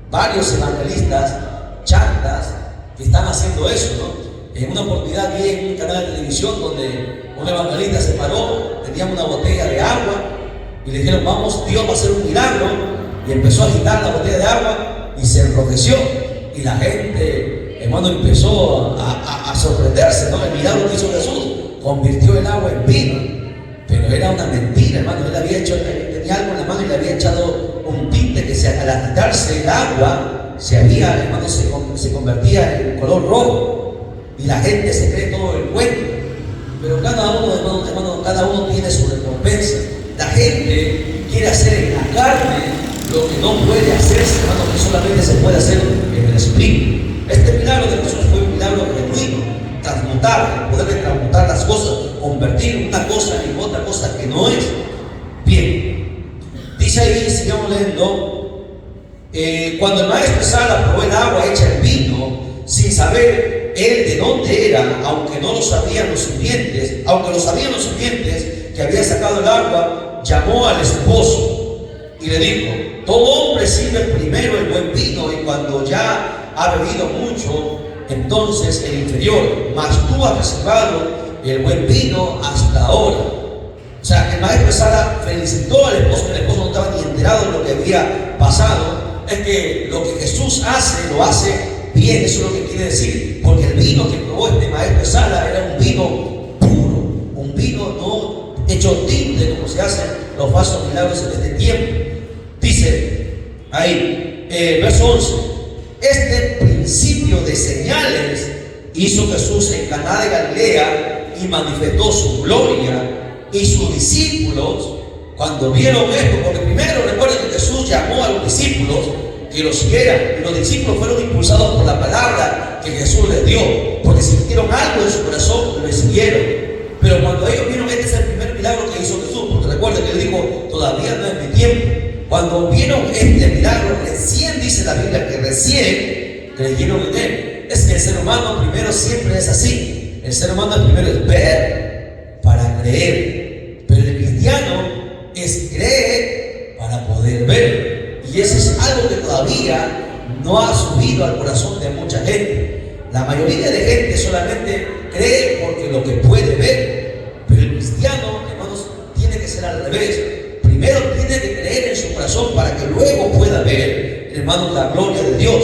varios evangelistas chantas que están haciendo eso, ¿no? En una oportunidad vi en un canal de televisión donde un evangelista se paró, tenía una botella de agua y le dijeron: vamos, Dios va a hacer un milagro, y empezó a agitar la botella de agua y se enrojeció, y la gente, hermano, empezó a sorprenderse, ¿no? El milagro que hizo Jesús, convirtió el agua en vino. Pero era una mentira, hermano. Él había hecho, tenía algo en la mano y le había echado un tinte que al agitarse el agua se había, hermano, se convertía en color rojo, y la gente se cree todo el cuento. Pero cada uno, hermano, cada uno tiene su recompensa. La gente quiere hacer en la carne lo que no puede hacerse, hermano, que solamente se puede hacer en el Espíritu. Este milagro de Jesús fue un milagro genuino, transmutar, poder transmutar las cosas, convertir una cosa en otra cosa que no es. Bien, dice ahí, sigamos leyendo, cuando el maestro Sala probó el agua hecha en vino, sin saber él de dónde era, aunque lo sabían los sirvientes que había sacado el agua, llamó al esposo y le dijo: todo hombre sirve primero el buen vino, y cuando ya ha bebido mucho, entonces el inferior, mas tú has reservado el buen vino hasta ahora. O sea, el maestro Sala felicitó al esposo, que el esposo no estaba ni enterado de lo que había pasado. Es que lo que Jesús hace, lo hace bien, eso es lo que quiere decir, porque el vino que probó este maestro Sala era un vino puro, un vino no hecho tinte como se hacen los falsos milagros en este tiempo. Dice ahí, verso 11: este principio de señales hizo Jesús en Caná de Galilea y manifestó su gloria, y sus discípulos, cuando vieron esto, porque primero recuerden que Jesús llamó a los discípulos que lo siguieran, y los discípulos fueron impulsados por la palabra que Jesús les dio, porque sintieron algo en su corazón y le siguieron. Pero cuando ellos vieron, este es el primer milagro que hizo Jesús, porque recuerden que él dijo: todavía no es mi tiempo. Cuando vieron este milagro, recién dice la Biblia que recién creyeron en él. Es que el ser humano primero siempre es así. El ser humano primero es ver para creer, pero el cristiano es creer para poder ver. Y eso es algo que todavía no ha subido al corazón de mucha gente. La mayoría de gente solamente cree porque lo que puede ver, pero el cristiano, hermanos, tiene que ser al revés. Primero tiene que creer en su corazón para que luego pueda ver, hermanos, la gloria de Dios.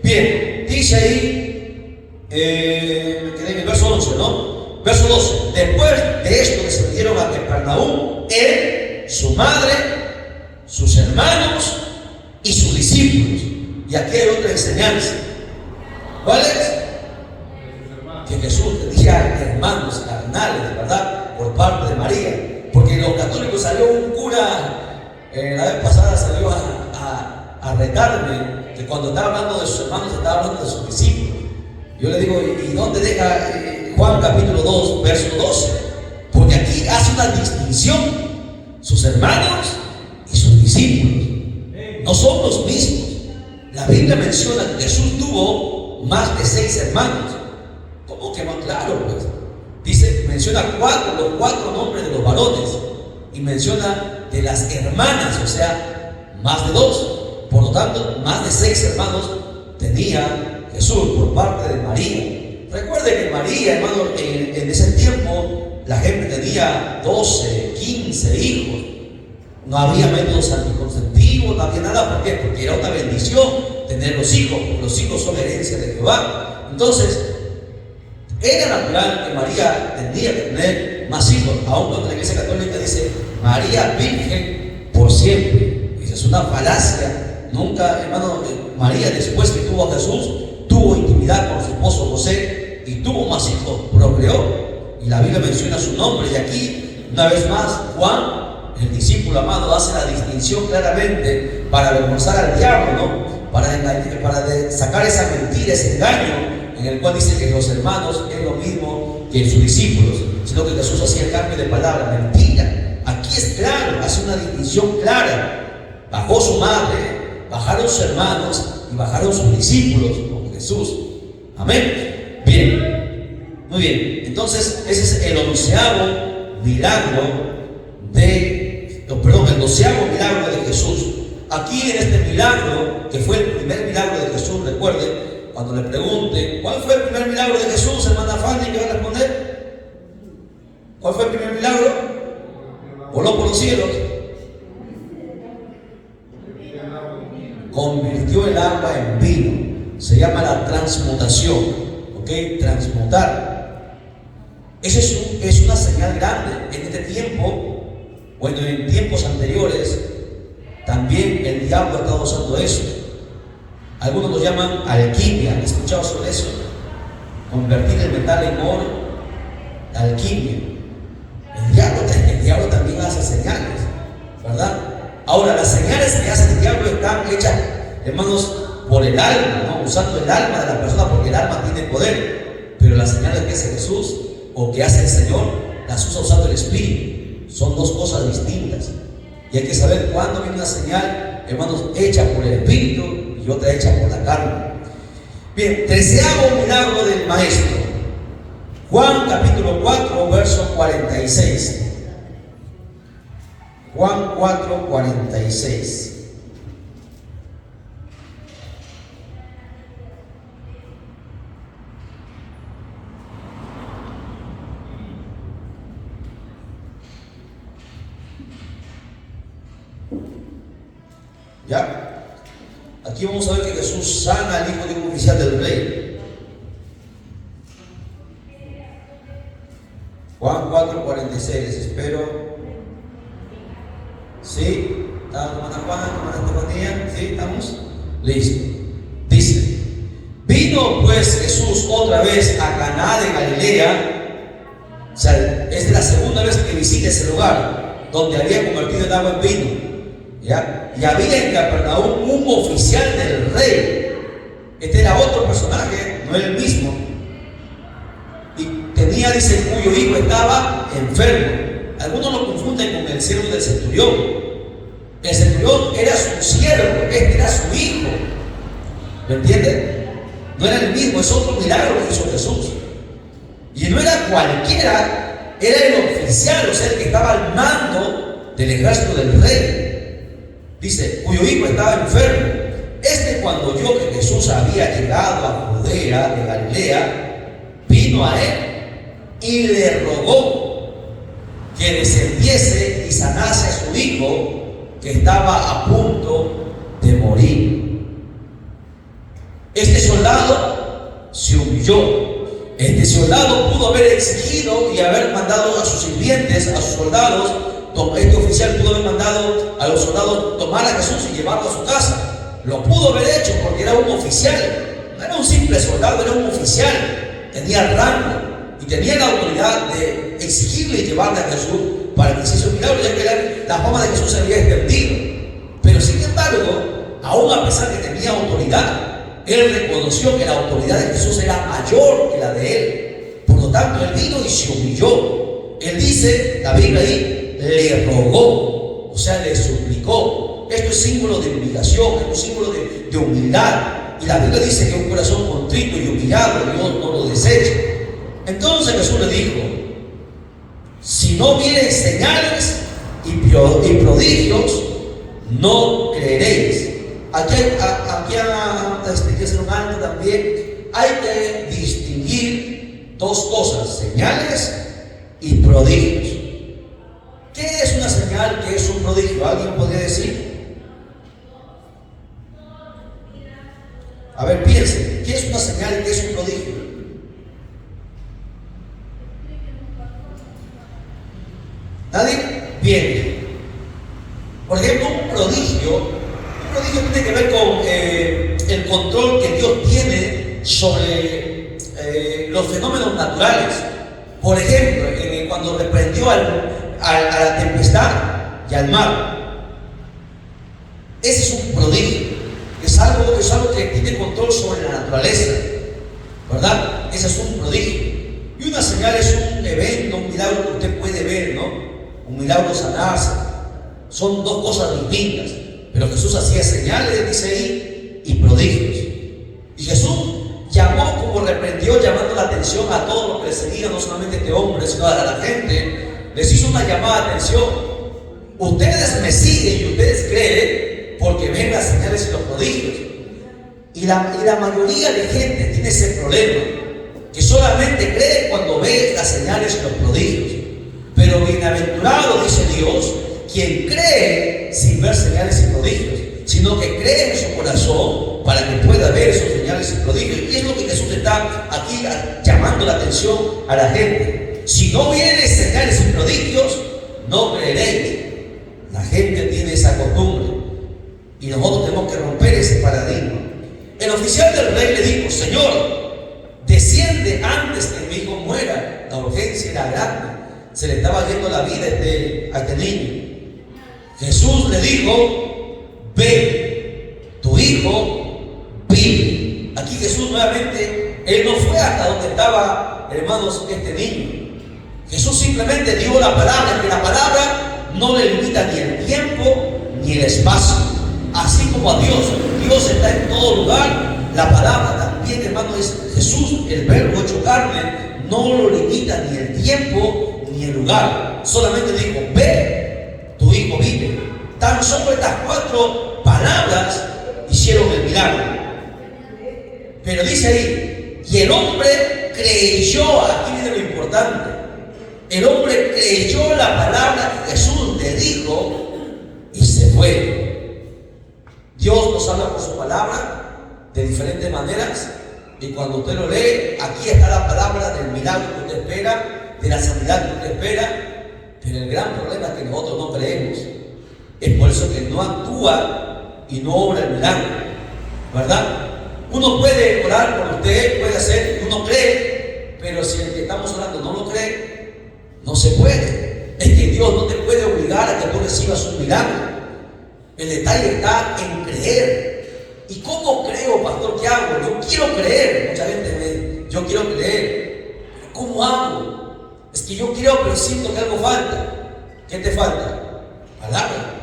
Bien, dice ahí, me quedé en el verso 11, ¿no? Verso 12: después de esto descendieron a Capernaum, él, su madre, sus hermanos y sus discípulos. Y aquí hay otra enseñanza. ¿Cuál es? Que Jesús tenía hermanos carnales, ¿verdad? Por parte de María. Porque los católicos salió un cura, la vez pasada salió a retarme, que cuando estaba hablando de sus hermanos estaba hablando de sus discípulos. Yo le digo: ¿y dónde deja Juan capítulo 2, verso 12? Porque aquí hace una distinción: sus hermanos y sus discípulos no son los mismos. La Biblia menciona que Jesús tuvo más de 6 hermanos. ¿Cómo que más claro? Pues dice, menciona los 4 nombres de los varones, y menciona de las hermanas, o sea, más de 2. Por lo tanto, más de 6 hermanos tenía Jesús por parte de María. Recuerde que María, hermano, en ese tiempo la gente tenía 12, 15 hijos. No había métodos anticonceptivos, no había nada. ¿Por qué? Porque era una bendición tener los hijos, porque los hijos son herencia de Jehová. Entonces, era natural que María tendría que tener más hijos, aun cuando la Iglesia Católica dice María Virgen por siempre. Esa es una falacia. Nunca, hermano, María, después que tuvo a Jesús, tuvo intimidad con su esposo José y tuvo más hijos, procreó. Y la Biblia menciona su nombre. Y aquí, una vez más, Juan, el discípulo amado, hace la distinción claramente para avergonzar al diablo, ¿no? Para sacar esa mentira, ese engaño, en el cual dice que los hermanos es lo mismo que sus discípulos, sino que Jesús hacía el cambio de palabra. Mentira. Aquí es claro, hace una distinción clara. Bajó su madre, bajaron sus hermanos y bajaron sus discípulos con Jesús. Amén. Bien, muy bien. Entonces, ese es el 12º milagro el 12º milagro de Jesús. Aquí en este milagro, que fue el primer milagro de Jesús, recuerden, cuando le pregunten ¿cuál fue el primer milagro de Jesús?, hermana Fanny, ¿qué va a responder? ¿Cuál fue el primer milagro? Voló por los cielos, convirtió el agua en vino. Se llama la transmutación, ¿ok? Transmutar. Eso es una señal grande. En este tiempo, bueno, en tiempos anteriores, también el diablo ha estado usando eso. Algunos lo llaman alquimia. ¿Han escuchado sobre eso? Convertir el metal en oro. la alquimia. El diablo también hace señales, ¿verdad? Ahora, las señales que hace el diablo están hechas, hermanos, por el alma, ¿no? Usando el alma de la persona, porque el alma tiene poder. Pero las señales que hace Jesús o que hace el Señor, las usa usando el Espíritu. Son dos cosas distintas. Y hay que saber cuándo viene una señal, hermanos, hecha por el Espíritu y otra hecha por la carne. Bien, 13º milagro del Maestro. Juan capítulo 4, verso 46. Juan 4, 46. ¿Ya? Aquí vamos a ver que Jesús sana al hijo de un oficial del rey. Juan 4, 46, les espero. ¿Sí? ¿Está hermana Juana, hermana Estefanía? ¿Sí? ¿Estamos? Listo. Dice: vino pues Jesús otra vez a Caná de Galilea. O sea, es la segunda vez que visita ese lugar donde había convertido el agua en vino. ¿Ya? Y había en Capernaum un oficial del rey. Este era otro personaje, no era el mismo. Y tenía, dice, cuyo hijo estaba enfermo. Algunos lo confunden con el siervo del centurión. El centurión era su siervo, este era su hijo. ¿Lo entienden? No era el mismo, es otro milagro que hizo Jesús. Y no era cualquiera, era el oficial, o sea, el que estaba al mando del ejército del rey. Dice, cuyo hijo estaba enfermo. Cuando oyó que Jesús había llegado a Judea de Galilea, vino a él y le rogó que descendiese y sanase a su hijo, que estaba a punto de morir. Este soldado se humilló. Este soldado pudo haber exigido y haber mandado a sus sirvientes, a sus soldados. Este oficial pudo haber mandado a los soldados tomar a Jesús y llevarlo a su casa. Lo pudo haber hecho porque era un oficial. No era un simple soldado, era un oficial. Tenía rango y tenía la autoridad de exigirle y llevarle a Jesús para que se hiciera un milagro, ya que la fama de Jesús se había extendido. Pero sin embargo, aún a pesar de que tenía autoridad, él reconoció que la autoridad de Jesús era mayor que la de él. Por lo tanto, él vino y se humilló. Él dice, la Biblia ahí, le rogó, o sea, le suplicó. Esto es símbolo de humillación, esto es símbolo de humildad. Y la Biblia dice que un corazón contrito y humillado Dios no lo desecha. Entonces Jesús le dijo, si no vienen señales y prodigios, no creeréis. Aquí hay que hacer un alto también. Hay que distinguir dos cosas: señales y prodigios. ¿Qué es una señal? ¿Qué es un prodigio? ¿Alguien podría decir? A ver, piensen, ¿qué es una señal y qué es un prodigio? ¿Nadie? Bien. Por ejemplo, un prodigio tiene que ver con el control que Dios tiene sobre los fenómenos naturales. Por ejemplo, cuando reprendió a la tempestad y al mar. Ese es un prodigio. Es algo que tiene control sobre la naturaleza, ¿verdad? Ese es un prodigio. Y una señal es un evento, un milagro que usted puede ver, ¿no? Un milagro sanarse. Son dos cosas distintas. Pero Jesús hacía señales, dice ahí, y prodigios. Y Jesús llamó, como reprendió, llamando la atención a todos los que le seguían, no solamente a este hombre, sino a la gente. Les hizo una llamada de atención. Ustedes me siguen y ustedes creen porque ven las señales y los prodigios. Y la mayoría de gente tiene ese problema, que solamente cree cuando ve las señales y los prodigios. Pero bienaventurado, dice Dios, quien cree sin ver señales y prodigios, sino que cree en su corazón para que pueda ver esos señales y prodigios. Y es lo que Jesús está aquí llamando la atención a la gente. Si no vienen señales y prodigios, no creeréis. La gente tiene esa costumbre y nosotros tenemos que romper ese paradigma. El oficial del rey le dijo: Señor, desciende antes que mi hijo muera. la urgencia era grande. Se le estaba yendo la vida a este niño. Jesús le dijo: ve, tu hijo vive. Aquí Jesús nuevamente, Él no fue hasta donde estaba, hermanos, este niño. Jesús simplemente dio la palabra, que la palabra no le limita ni el tiempo ni el espacio. Así como a Dios, Dios está en todo lugar. La palabra también, hermano, es Jesús, el verbo hecho carne, no lo limita ni el tiempo ni el lugar. Solamente dijo: ve, tu hijo vive. Tan solo estas 4 palabras hicieron el milagro. Pero dice ahí: y el hombre creyó. Aquí viene lo importante. El hombre creyó la palabra que Jesús le dijo y se fue. Dios nos habla por su palabra de diferentes maneras, y cuando usted lo lee, aquí está la palabra del milagro que usted espera, de la sanidad que usted espera. Pero el gran problema es que nosotros no creemos. Es por eso que no actúa y no obra el milagro, ¿verdad? Uno puede orar por usted, puede hacer, uno cree, pero si el que estamos orando no lo cree, no se puede. Es que Dios no te puede obligar a que tú recibas un milagro. El detalle está en creer. ¿Y cómo creo, pastor? ¿Qué hago? Yo quiero creer. Mucha gente me dice: yo quiero creer. ¿Pero cómo hago? Es que yo quiero, pero siento que algo falta. ¿Qué te falta? Palabra.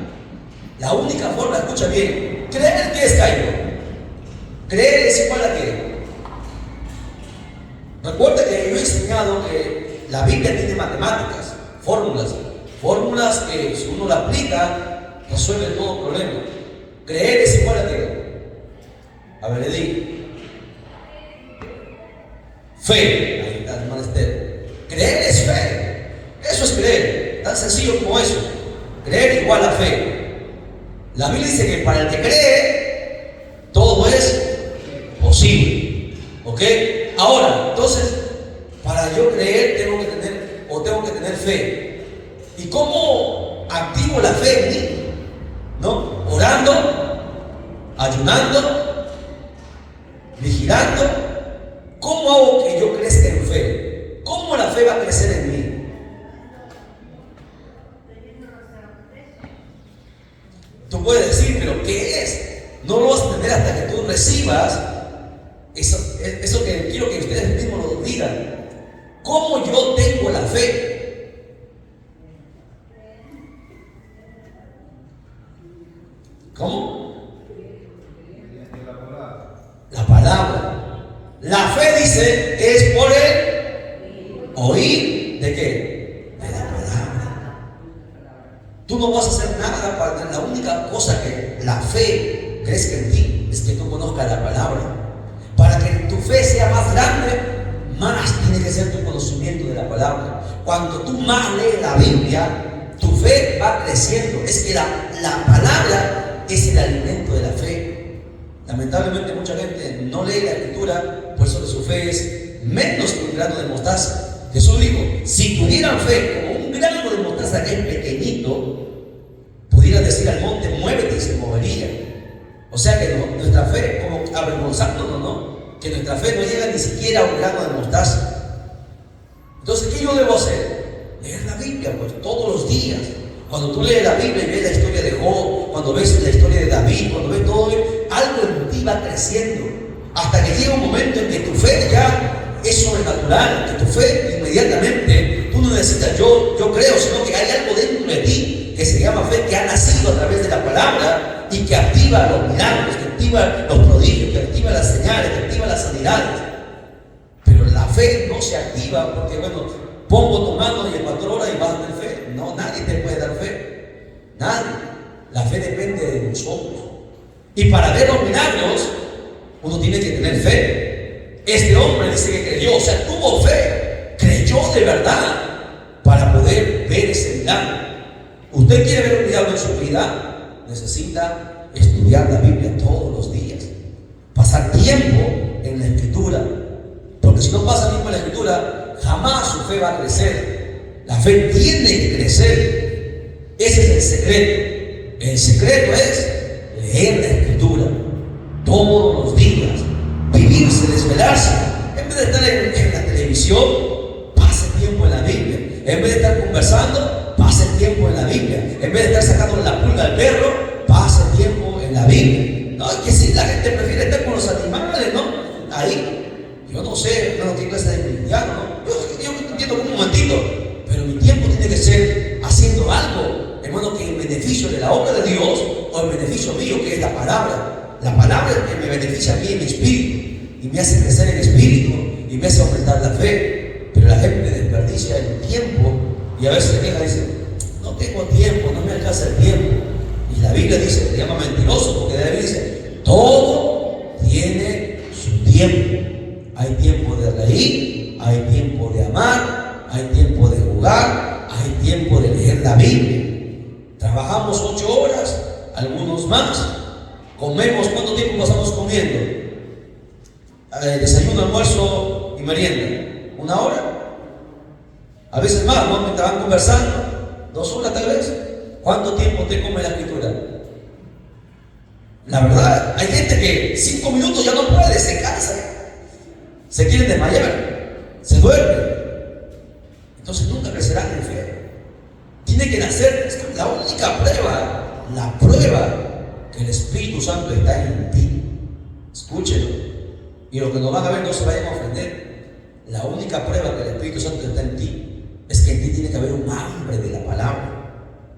La única forma, escucha bien, creer, ¿qué es, Cairo? Creer es igual a qué. Recuerda que yo he enseñado que la Biblia tiene matemáticas, fórmulas que si uno la aplica, resuelve todo problema. Creer es igual a qué. A ver, le digo: fe. Ahí está, hermano Esther. Creer es fe. Eso es creer. Tan sencillo como eso. Creer igual a fe. La Biblia dice que para el que cree, todo es posible. ¿Ok? Ahora, entonces, para yo creer tengo que tener fe. ¿Y cómo activo la fe en mí? ¿No? Orando, ayunando, vigilando. ¿Cómo hago que yo crezca en fe? ¿Cómo la fe va a crecer en mí? Tú puedes decir: ¿pero qué es? No lo vas a entender hasta que tú recibas eso que quiero que ustedes mismos lo digan. ¿Cómo yo tengo la fe? ¿Cómo? La palabra. La fe, dice, es por el oír. ¿De qué? De la palabra. Tú no vas a hacer nada para la única cosa que la fe crezca en ti es que tú conozcas la palabra. Para que tu fe sea más grande, más tiene que ser tu conocimiento de la palabra. Cuando tú más lees la Biblia, tu fe va creciendo. Es que la palabra es el alimento de la fe. Lamentablemente mucha gente no lee la escritura, por eso que su fe es menos que un grano de mostaza. Jesús dijo: si tuvieran fe como un grano de mostaza que es pequeñito, pudieran decir al monte: muévete, y se movería. O sea que nuestra fe, como avergonzándonos, ¿no? Que nuestra fe no llega ni siquiera a un grano de mostaza. Entonces, ¿qué yo debo hacer? Leer la Biblia, pues, todos los días. Cuando tú lees la Biblia y ves la historia de Job, cuando ves la historia de David, cuando ves todo, algo en ti va creciendo. Hasta que llega un momento en que tu fe ya es sobrenatural, que tu fe inmediatamente, tú no necesitas yo creo, sino que hay algo dentro de ti que se llama fe, que ha nacido a través de la palabra, y que activa los milagros, que activa los prodigios, que activa las señales, que activa las sanidades. Pero la fe no se activa porque, bueno, pongo tu mano y el pastor ora y vas a tener fe. No, nadie te puede dar fe. Nadie. La fe depende de nosotros. Y para ver los milagros, uno tiene que tener fe. Este hombre dice que creyó, o sea, tuvo fe, creyó de verdad para poder ver ese milagro. ¿Usted quiere ver un milagro en su vida? Necesita estudiar la Biblia todos los días, pasar tiempo en la escritura, porque si no pasa tiempo en la escritura, jamás su fe va a crecer. La fe tiene que crecer. Ese es el secreto. El secreto es leer la escritura todos los días, vivirse, desvelarse. En vez de estar en la televisión, pase En vez de estar conversando, pase tiempo en la Biblia. En vez de estar sacando la pulga al perro, pase tiempo en la Biblia. No, es que si la gente prefiere estar con los animales, ¿no? Ahí, yo no sé, no, qué clase de cristiano, ¿no? Yo entiendo un momentito, pero mi tiempo tiene que ser haciendo algo, hermano, que en beneficio de la obra de Dios o en beneficio mío, que es la palabra. La palabra es que me beneficia a mí en mi espíritu y me hace crecer en espíritu y me hace aumentar la fe. Pero la gente desperdicia el tiempo y a veces se queja y dice: no tengo tiempo, no me alcanza el tiempo. Y la Biblia dice, le llama mentiroso, porque la Biblia dice: todo tiene su tiempo. Hay tiempo de reír, hay tiempo de amar, hay tiempo de jugar, hay tiempo de leer la Biblia. Trabajamos 8 horas, algunos más. Comemos, ¿cuánto tiempo pasamos comiendo? Desayuno, almuerzo y merienda. 1 hora. A veces más, ¿no? Mientras van conversando, 2 horas tal vez. ¿Cuánto tiempo te come la escritura? La verdad, hay gente que 5 minutos ya no puede, se cansa, se quiere desmayar, se duerme. Entonces nunca crecerán en fe. Tiene que nacer. Es que la única prueba, la prueba que el Espíritu Santo está en ti. Escúchelo. Y los que nos van a ver no se vayan a ofender. La única prueba que el Espíritu Santo está en ti es que en ti tiene que haber un hambre de la palabra,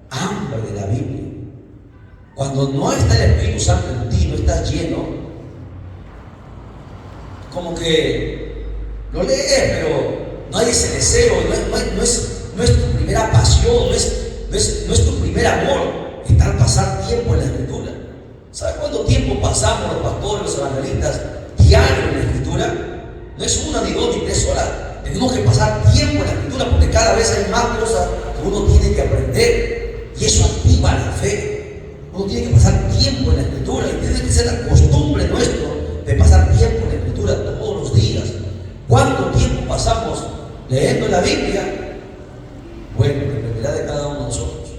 hambre de la Biblia. Cuando no está el Espíritu Santo en ti, no estás lleno, como que lo lees, pero no hay ese deseo, no es tu primera pasión, no es tu primer amor pasar tiempo en la Escritura. ¿Sabes cuánto tiempo pasamos los pastores, los evangelistas, diario en la Escritura? No es 1, ni 2, ni 3 horas. Tenemos que pasar tiempo en la Escritura porque cada vez hay más cosas que uno tiene que aprender y eso activa la fe. Uno tiene que pasar tiempo en la Escritura y tiene que ser la costumbre nuestra de pasar tiempo en la Escritura todos los días. ¿Cuánto tiempo pasamos leyendo la Biblia? Bueno, dependerá de cada uno de nosotros.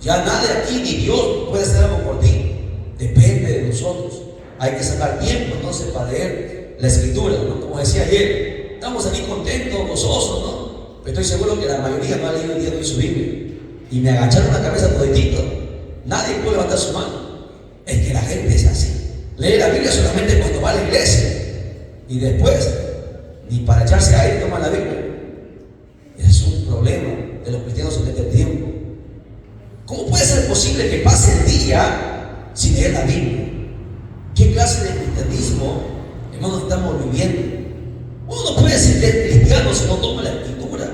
Ya nadie aquí ni Dios puede hacer algo por ti. Depende de nosotros. Hay que sacar tiempo entonces para leer la Escritura, ¿no? Como decía ayer, estamos aquí contentos, gozosos, ¿no? Pero estoy seguro que la mayoría no ha leído el día de hoy su Biblia. Y me agacharon la cabeza toditito. Nadie puede levantar su mano. Es que la gente es así. Lee la Biblia solamente cuando va a la iglesia. Y después, ni para echarse aire toma la Biblia. Es un problema de los cristianos en este tiempo. ¿Cómo puede ser posible que pase el día sin leer la Biblia? ¿Qué clase de cristianismo, hermanos, estamos viviendo? Uno no puede ser cristiano si no toma la Escritura.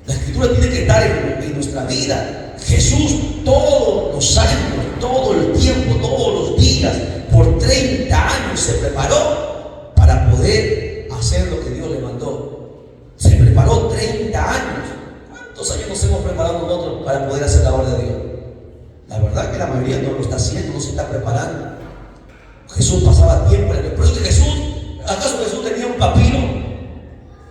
La Escritura tiene que estar en nuestra vida. Jesús todos los años, todo el tiempo, todos los días, por 30 años se preparó para poder hacer lo que Dios le mandó. Se preparó 30 años. ¿Cuántos años nos hemos preparado nosotros para poder hacer la obra de Dios? La verdad que la mayoría no lo está haciendo, no se está preparando. Jesús pasaba tiempo en el pero que ¿acaso Jesús tenía un papiro?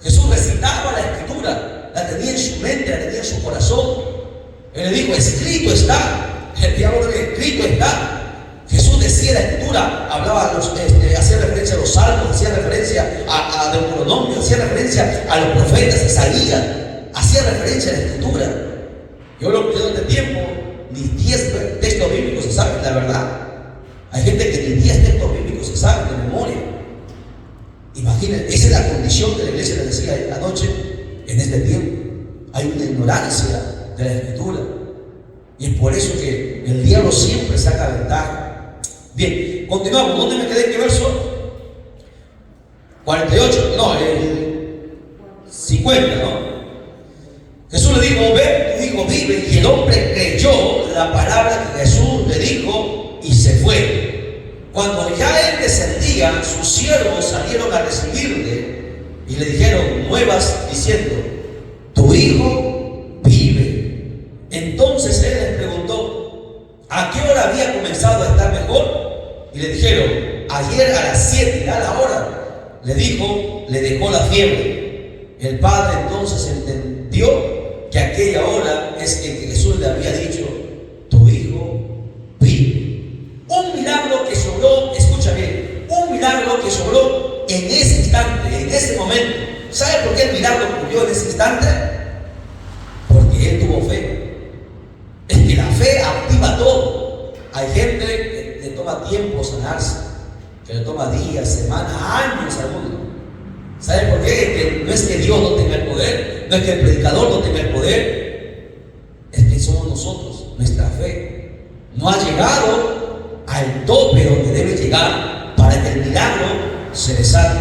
Jesús recitaba la Escritura, la tenía en su mente, la tenía en su corazón. Él le dijo: escrito está. El diablo le escrito está. Jesús decía la Escritura, hablaba hacía referencia a los salmos, hacía referencia a Deuteronomio, hacía referencia a los profetas, Isaías, hacía referencia a la Escritura. Yo lo que en este tiempo, ni 10 textos bíblicos se saben, la verdad. Hay gente que ni 10 textos bíblicos se saben de memoria. Imaginen, esa es la condición de la iglesia, les decía anoche, en este tiempo. Hay una ignorancia de la Escritura. Y es por eso que el diablo siempre saca ventaja. Bien, continuamos. ¿Dónde me quedé? ¿Qué verso? 48, no, el 50, ¿no? Jesús le dijo: ve, tu hijo vive. Y el hombre creyó la palabra que Jesús le dijo y se fue. Cuando ya él descendía, sus siervos salieron a recibirle y le dijeron nuevas diciendo: tu hijo vive. Entonces él les preguntó: ¿a qué hora había comenzado a estar mejor? Y le dijeron: ayer a las 7, a la hora. Le dijo: le dejó la fiebre. El padre entonces entendió que aquella hora es que Jesús le había dicho: tu hijo vive. Un milagro que sobró, escucha bien, un milagro que sobró en ese instante, en ese momento. ¿Sabe por qué el milagro ocurrió en ese instante? porque él tuvo fe. Es que la fe activa todo. Hay gente que le toma tiempo sanarse, que le toma días, semanas, años a uno. ¿Sabe por qué? Que no es que Dios no tenga el poder, no es que el predicador no tenga el poder, es que somos nosotros, nuestra fe no ha llegado al tope donde debe llegar para que el milagro se desate.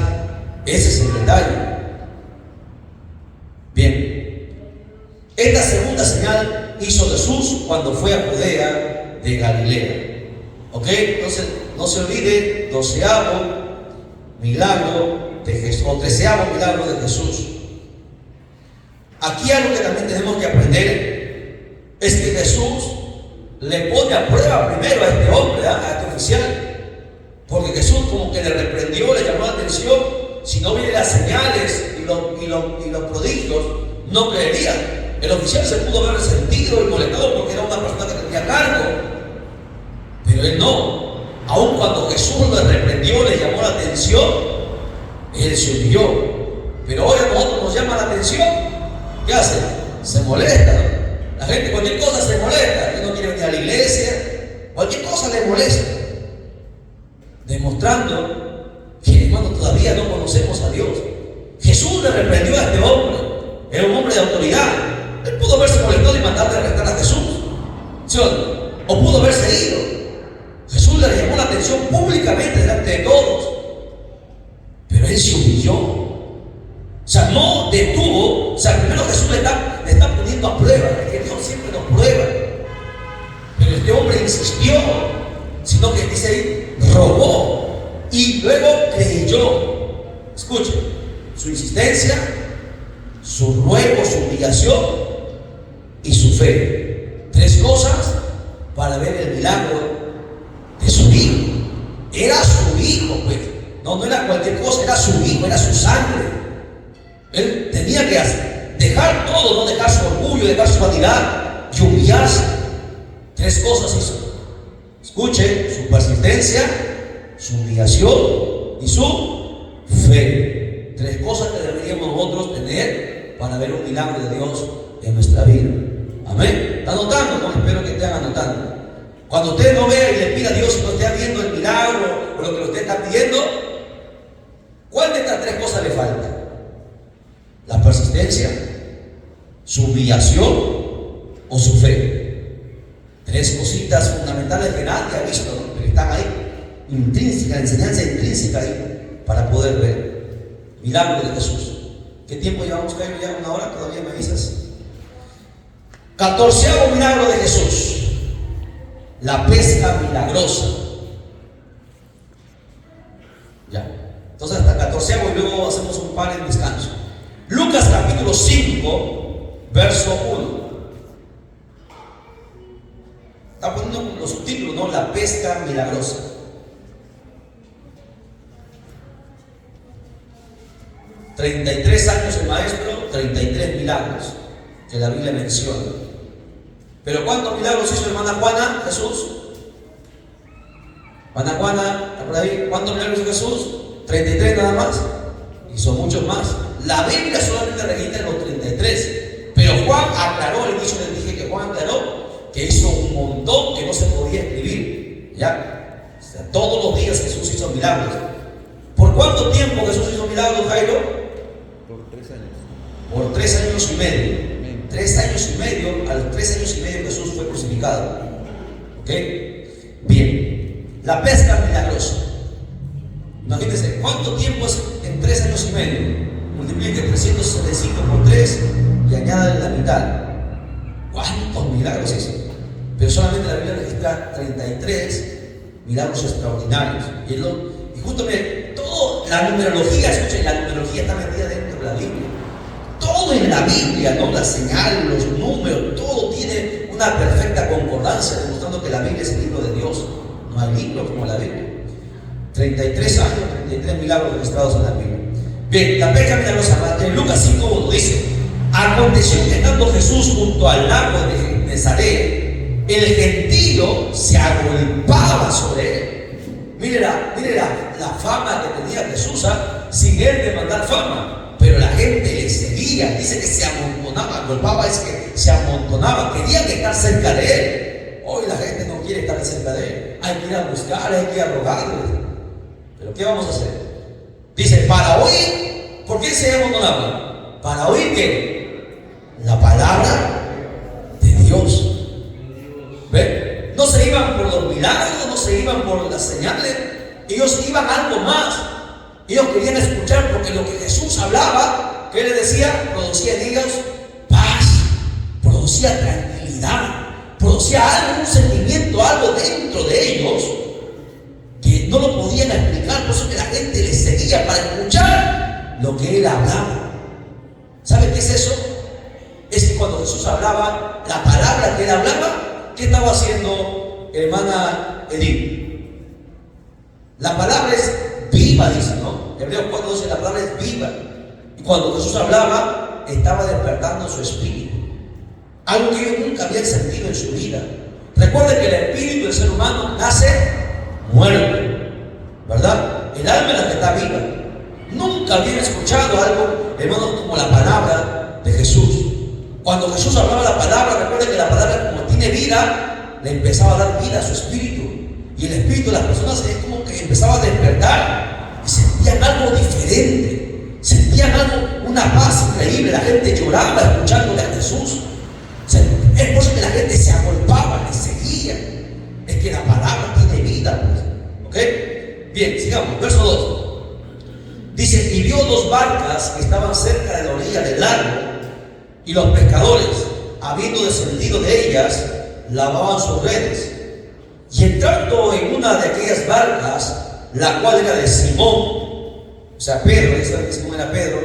Ese es el detalle. Bien, esta segunda señal hizo Jesús cuando fue a Judea de Galilea. ¿Ok? Entonces, no se olvide, 12º milagro de Jesús, o 13º milagro de Jesús. Aquí algo que también tenemos que aprender es que Jesús le pone a prueba primero a este hombre, a este oficial, porque Jesús como que le reprendió, le llamó la atención. Si no vienen las señales y los prodigios, no creerían. El oficial se pudo haber resentido y molestado porque era una persona que tenía cargo, pero él no. Aun cuando Jesús le reprendió, le llamó la atención, él se humilló. Pero hoy a nosotros nos llama la atención, ¿qué hace? Se molesta. La gente cualquier cosa se molesta, que no quiere venir a la iglesia, cualquier cosa le molesta, demostrando que, hermano, todavía no conocemos a Dios. Jesús le reprendió a este hombre, era un hombre de autoridad. Él pudo haberse molestado y mandarle a arrestar a Jesús, ¿sí o no? O pudo haberse ido. Jesús le llamó la atención públicamente delante de todos, pero él se humilló. O sea, no detuvo. O sea, primero Jesús le está poniendo a prueba, que Dios siempre nos prueba. Pero este hombre insistió, sino que dice ahí, rogó y luego creyó. Escuchen, su insistencia, su ruego, su humillación y su fe. 3 cosas para ver el milagro de su hijo. Era su hijo, pues. No era cualquier cosa, era su hijo, era su sangre. Él tenía que dejar todo, no dejar su orgullo, dejar su vanidad y humillarse. 3 cosas hizo. Escuche, su persistencia, su humillación y su fe. 3 cosas que deberíamos nosotros tener para ver un milagro de Dios en nuestra vida. Amén. ¿Está anotando? No, espero que estén anotando. Cuando usted no vea y le pida a Dios y no esté viendo el milagro o lo que usted está pidiendo, ¿cuál de estas 3 cosas le falta? La persistencia, su humillación o su fe. 3 cositas fundamentales que nadie ha visto, ¿no? Pero están ahí, intrínseca, enseñanza intrínseca ahí, para poder ver. Milagro de Jesús. ¿Qué tiempo llevamos, Jairo? ¿Ya 1 hora? ¿Todavía me avisas? 14º milagro de Jesús. La pesca milagrosa. Ya. Entonces hasta 14º y luego hacemos un par en descanso. Lucas capítulo 5, verso 1. Está poniendo los subtítulos, ¿no? La pesca milagrosa. $33 años el maestro, 33 milagros que la Biblia menciona. Pero ¿cuántos milagros hizo hermana Juana, Jesús? Hermana Juana, ¿está por ahí? ¿Cuántos milagros hizo Jesús? 33 nada más. Hizo muchos más. La Biblia solamente registra los 33. Pero Juan aclaró, al inicio les dije que Juan aclaró que hizo un montón que no se podía escribir. ¿Ya? O sea, todos los días Jesús hizo milagros. ¿Por cuánto tiempo Jesús hizo milagros, Jairo? Por 3 años. Por 3 años y medio. 3 años y medio, a los 3 años y medio Jesús fue crucificado. ¿Ok? Bien. La pesca milagrosa. Imagínense, ¿cuánto tiempo es en 3 años y medio? Multiplique 365 por 3 y añádale la mitad. ¿Cuántos milagros hizo? Pero solamente la Biblia registra 33 milagros extraordinarios. Y justamente toda la numerología, escuchen, la numerología está metida dentro de la Biblia. Todo en la Biblia, ¿no? Las señales, los números, todo tiene una perfecta concordancia, demostrando que la Biblia es el libro de Dios. No hay libro como la Biblia. 33 años, 33 milagros registrados en la Biblia. Bien, la pesca milagrosa, en Lucas 5:1 dice: aconteció que estando Jesús junto al lago de Genesaret, el gentío se agolpaba sobre él. Mire la fama que tenía Jesús, sin él demandar fama, pero la gente le seguía. seguían, dice que se amontonaban. Lo Papa es que se amontonaban, querían estar cerca de él. Hoy la gente no quiere estar cerca de él. Hay que ir a buscarle, hay que ir a rogarle. Pero ¿qué vamos a hacer? Dice, para oír. ¿Por qué se amontonaban? Para oír ¿qué? La palabra de Dios. ¿Ven? No se iban por los milagros, no se iban por las señales. Ellos iban a algo más. Ellos querían escuchar, porque lo que Jesús hablaba, que Él les decía, producía en ellos paz, producía tranquilidad, producía algo, un sentimiento, algo dentro de ellos que no lo podían explicar. Por eso que la gente les seguía para escuchar lo que Él hablaba. ¿Saben qué es eso? Es que cuando Jesús hablaba, la palabra que Él hablaba, ¿qué estaba haciendo hermana Edith? La palabra es viva, dice, ¿no? Hebreos 4 dice, la palabra es viva. Y cuando Jesús hablaba, estaba despertando su espíritu. Algo que ellos nunca habían sentido en su vida. Recuerden que el espíritu del ser humano nace muerto, ¿verdad? El alma es la que está viva. Nunca habían escuchado algo, hermanos, como la palabra de Jesús. Cuando Jesús hablaba la palabra, recuerden que la palabra, como tiene vida, le empezaba a dar vida a su espíritu. Y el espíritu de las personas es como que empezaba a despertar y sentían algo diferente, sentían algo, una paz increíble. La gente lloraba escuchándole a Jesús. Es por eso que la gente se agolpaba, le seguía. Es que la palabra tiene vida, pues. ¿Ok? Bien, sigamos. Verso 2. Dice, y vio dos barcas que estaban cerca de la orilla del lago, y los pescadores, habiendo descendido de ellas, lavaban sus redes. Y entrando en una de aquellas barcas, la cual era de Simón, o sea, Pedro, ese Simón era Pedro,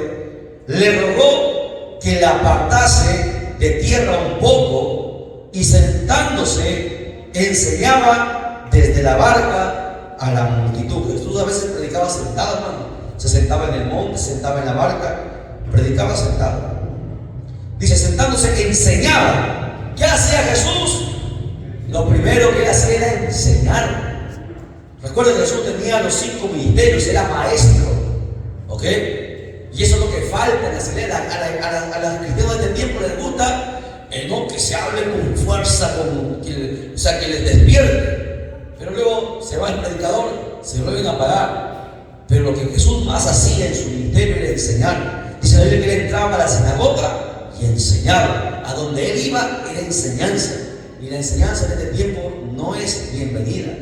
le rogó que la apartase de tierra un poco, y sentándose enseñaba desde la barca a la multitud. Jesús a veces predicaba sentado, hermano. Se sentaba en el monte, se sentaba en la barca, predicaba sentado. Dice, sentándose enseñaba. ¿Qué hacía Jesús? Lo primero que Él hacía era enseñar. Recuerden que Jesús tenía los 5 ministerios, era maestro. ¿Ok? Y eso es lo que falta en la iglesia. A los cristianos de este tiempo les gusta no que se hable con fuerza, o sea, que les despierte. Pero luego se va el predicador, se vuelven a apagar. Pero lo que Jesús más hacía en su ministerio era enseñar. Dice la Biblia que Él entraba a la sinagoga y enseñaba. A donde Él iba era enseñanza. Y la enseñanza en este tiempo no es bienvenida.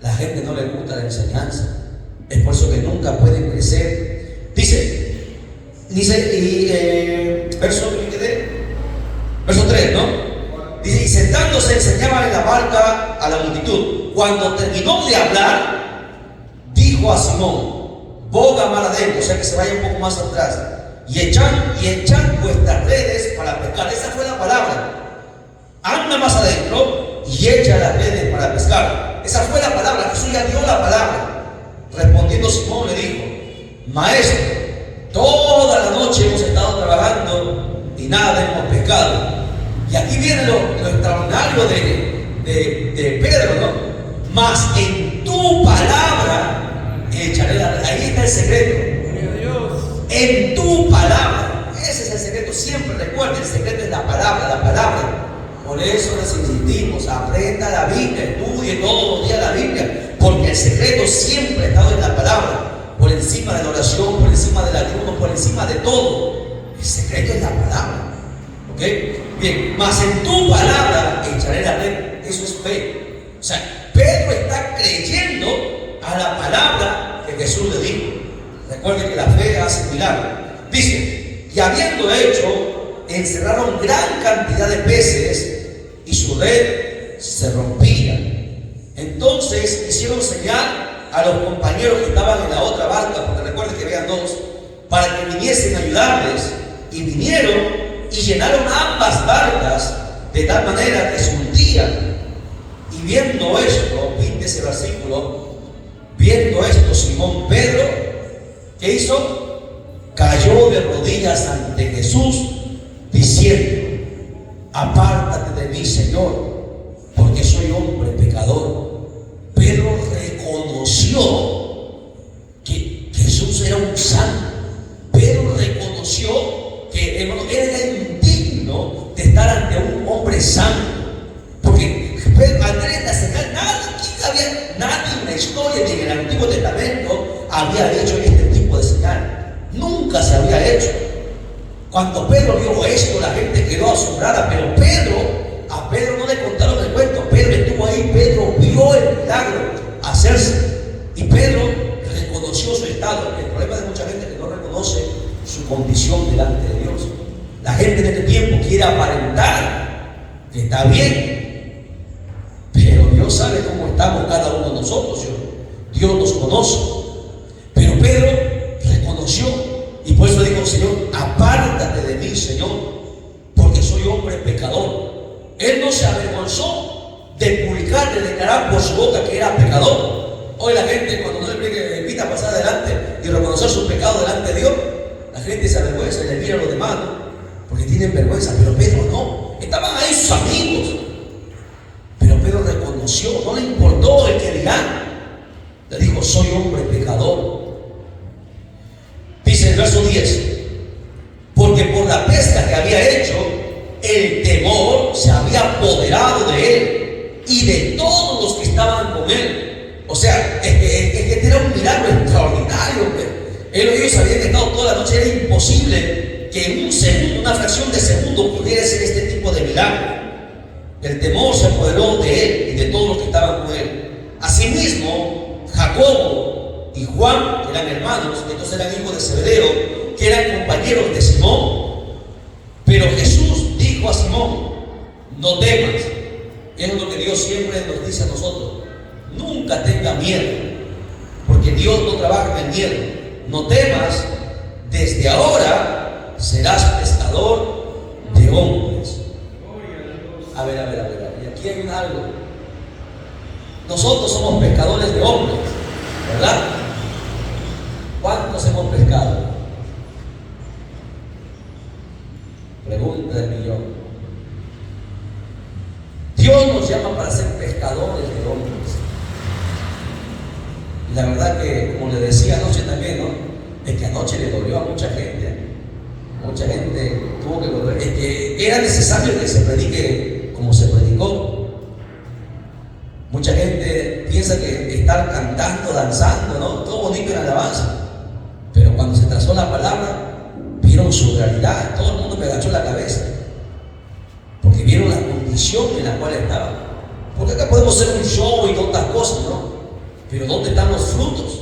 La gente no le gusta la enseñanza. Es por eso que nunca pueden crecer. Dice, y verso 3, ¿no? Dice, y sentándose enseñaba en la barca a la multitud. Cuando terminó de hablar, dijo a Simón, boga mar adentro, o sea que se vaya un poco más atrás, y echad vuestras redes para pescar. Esa fue la palabra. Anda más adentro y echa las redes para pescar. Esa fue la palabra. Jesús ya dio la palabra. Respondiendo Simón le dijo, maestro, toda la noche hemos estado trabajando y nada hemos pescado. Y aquí viene lo extraordinario de Pedro, ¿no? Mas en tu palabra echaré la red. Ahí está el secreto. En tu palabra. Ese es el secreto. Siempre recuerden, el secreto es la palabra, la palabra. Por eso les insistimos, aprenda la Biblia, estudie todos los días la Biblia, porque el secreto siempre ha estado en la palabra, por encima de la oración, por encima del ayuno, por encima de todo. El secreto es la palabra. ¿Ok? Bien, mas en tu palabra echaré la red. Eso es fe. O sea, Pedro está creyendo a la palabra que Jesús le dijo. Recuerden que la fe hace milagros. Dice, y habiendo hecho, encerraron gran cantidad de peces y su red se rompía. Entonces hicieron señal a los compañeros que estaban en la otra barca, porque recuerden que habían dos, para que viniesen a ayudarles. Y vinieron y llenaron ambas barcas de tal manera que se hundían. Y viendo esto, pinte ese versículo, viendo esto, Simón Pedro, ¿qué hizo? Cayó de rodillas ante Jesús, diciendo, apártate de mí, Señor, porque soy hombre pecador. Pedro reconoció que Jesús era un santo. Pedro reconoció que hermano, él era indigno de estar ante un hombre santo. Porque Andrés en la señal, nadie en la historia ni en el Antiguo Testamento había hecho este tipo de señal. Nunca se había hecho. Cuando Pedro vio esto, la gente quedó asombrada, pero a Pedro no le contaron el cuento. Pedro estuvo ahí, Pedro vio el milagro hacerse y Pedro reconoció su estado. El problema de mucha gente es que no reconoce su condición delante de Dios. La gente en este tiempo quiere aparentar que está bien, pero Dios sabe cómo estamos cada uno de nosotros. Dios nos conoce. Pero Pedro reconoció y por eso dijo: Señor, apártate de mí, Señor, porque soy hombre pecador. Él no se avergonzó de publicar, de declarar por su boca que era pecador. Hoy la gente, cuando no le invita a pasar adelante y reconocer su pecado delante de Dios, la gente se avergüenza y le mira a los demás, ¿no? Porque tienen vergüenza. Pero Pedro no. Estaban ahí sus amigos. Pero Pedro reconoció, no le importó el que dirán. Le dijo: soy hombre pecador. Dice el verso 10: porque por la pesca que había hecho, el temor se había apoderado de él y de todos los que estaban con él. O sea, este era un milagro extraordinario. Ellos habían estado toda la noche. Era imposible que en un segundo, una fracción de segundo, pudiera ser este tipo de milagro. El temor se apoderó de él y de todos los que estaban con él. Asimismo, Jacobo y Juan, que eran hermanos, estos eran hijos de Zebedeo, que eran compañeros de Simón. Pero Jesús dijo a Simón: no temas. Es lo que Dios siempre nos dice a nosotros: nunca tenga miedo, porque Dios no trabaja en el miedo. No temas, desde ahora serás pescador de hombres. A ver, y aquí hay algo. Nosotros somos pescadores de hombres, ¿verdad? ¿Cuántos hemos pescado? Pregunta del millón. Dios nos llama para ser pescadores de hombres. Y la verdad que, como le decía anoche también, ¿no? Es que anoche le dolió a mucha gente. Mucha gente tuvo que volver. Es que era necesario que se predique como se predicó. Mucha gente piensa que estar cantando, danzando, ¿no? Todo bonito en alabanza. Pero cuando se trazó la palabra, vieron su realidad. Todo el mundo me agachó la cabeza, porque vieron la condición en la cual estaban. Porque acá podemos hacer un show y tantas cosas, ¿no? Pero ¿dónde están los frutos?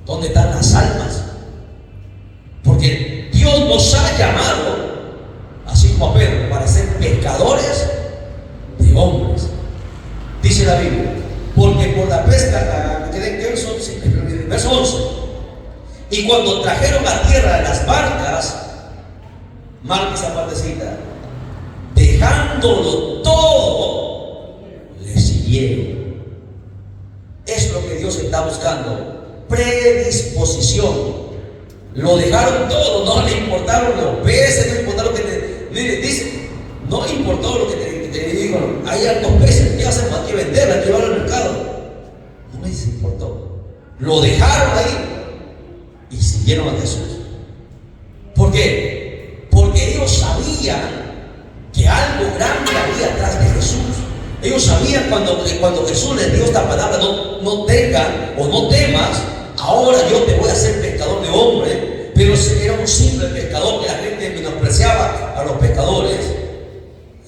¿Dónde están las almas? Porque Dios nos ha llamado, así como a Pedro, para ser pescadores de hombres. Dice la Biblia: porque por la pesca, verso 11, y cuando trajeron a tierra las barcas, marca esa partecita, dejándolo todo, le siguieron. Es lo que Dios está buscando: predisposición. Lo dejaron todo, no le importaron los peces, no importaron lo que dice, no le importó lo que te dijeron. Hay altos peces, ¿qué hacemos? Hay que venderla, hay que llevarla al mercado. No les importó. Lo dejaron ahí y siguieron a Jesús. ¿Por qué? Porque ellos sabían que algo grande había atrás de Jesús. Ellos sabían cuando Jesús les dio esta palabra: no tengan o no temas, ahora yo te voy a hacer pescador de hombres. Pero era un simple pescador que la gente menospreciaba a los pescadores.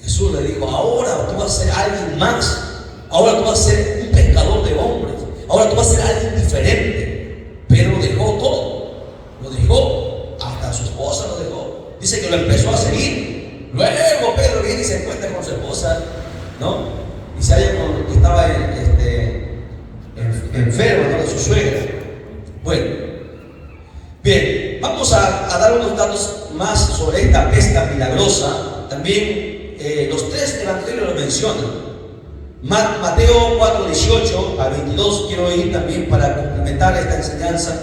Jesús le dijo: ahora tú vas a ser alguien más. Ahora tú vas a ser un pescador de hombres. Ahora tú vas a ser alguien diferente. Pedro dejó todo. Lo dejó. Hasta su esposa lo dejó. Dice que lo empezó a seguir. Luego Pedro viene y se encuentra con su esposa, ¿no? Y se halla con que estaba enfermo, ¿no? De su suegra. Bueno, bien, vamos a dar unos datos más sobre esta pesca milagrosa. También los tres evangelios lo mencionan. Mateo 4, 18 a 22. Quiero ir también para complementar esta enseñanza.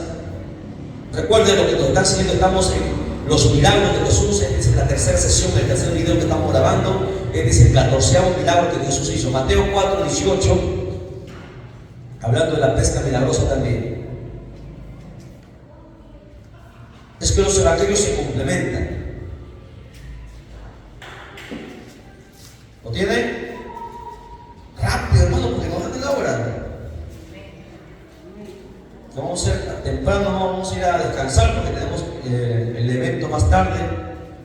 Recuerden lo que nos están siguiendo. Estamos en los milagros de Jesús. Esta es la tercera sesión, el tercer video que estamos grabando. Este es el 14º milagro que Jesús hizo. Mateo 4, 18, hablando de la pesca milagrosa también. Es que los evangelios se complementan. ¿Tiene? Rápido, hermano, porque no dan la hora. Vamos a ir temprano, vamos a ir a descansar porque tenemos el evento más tarde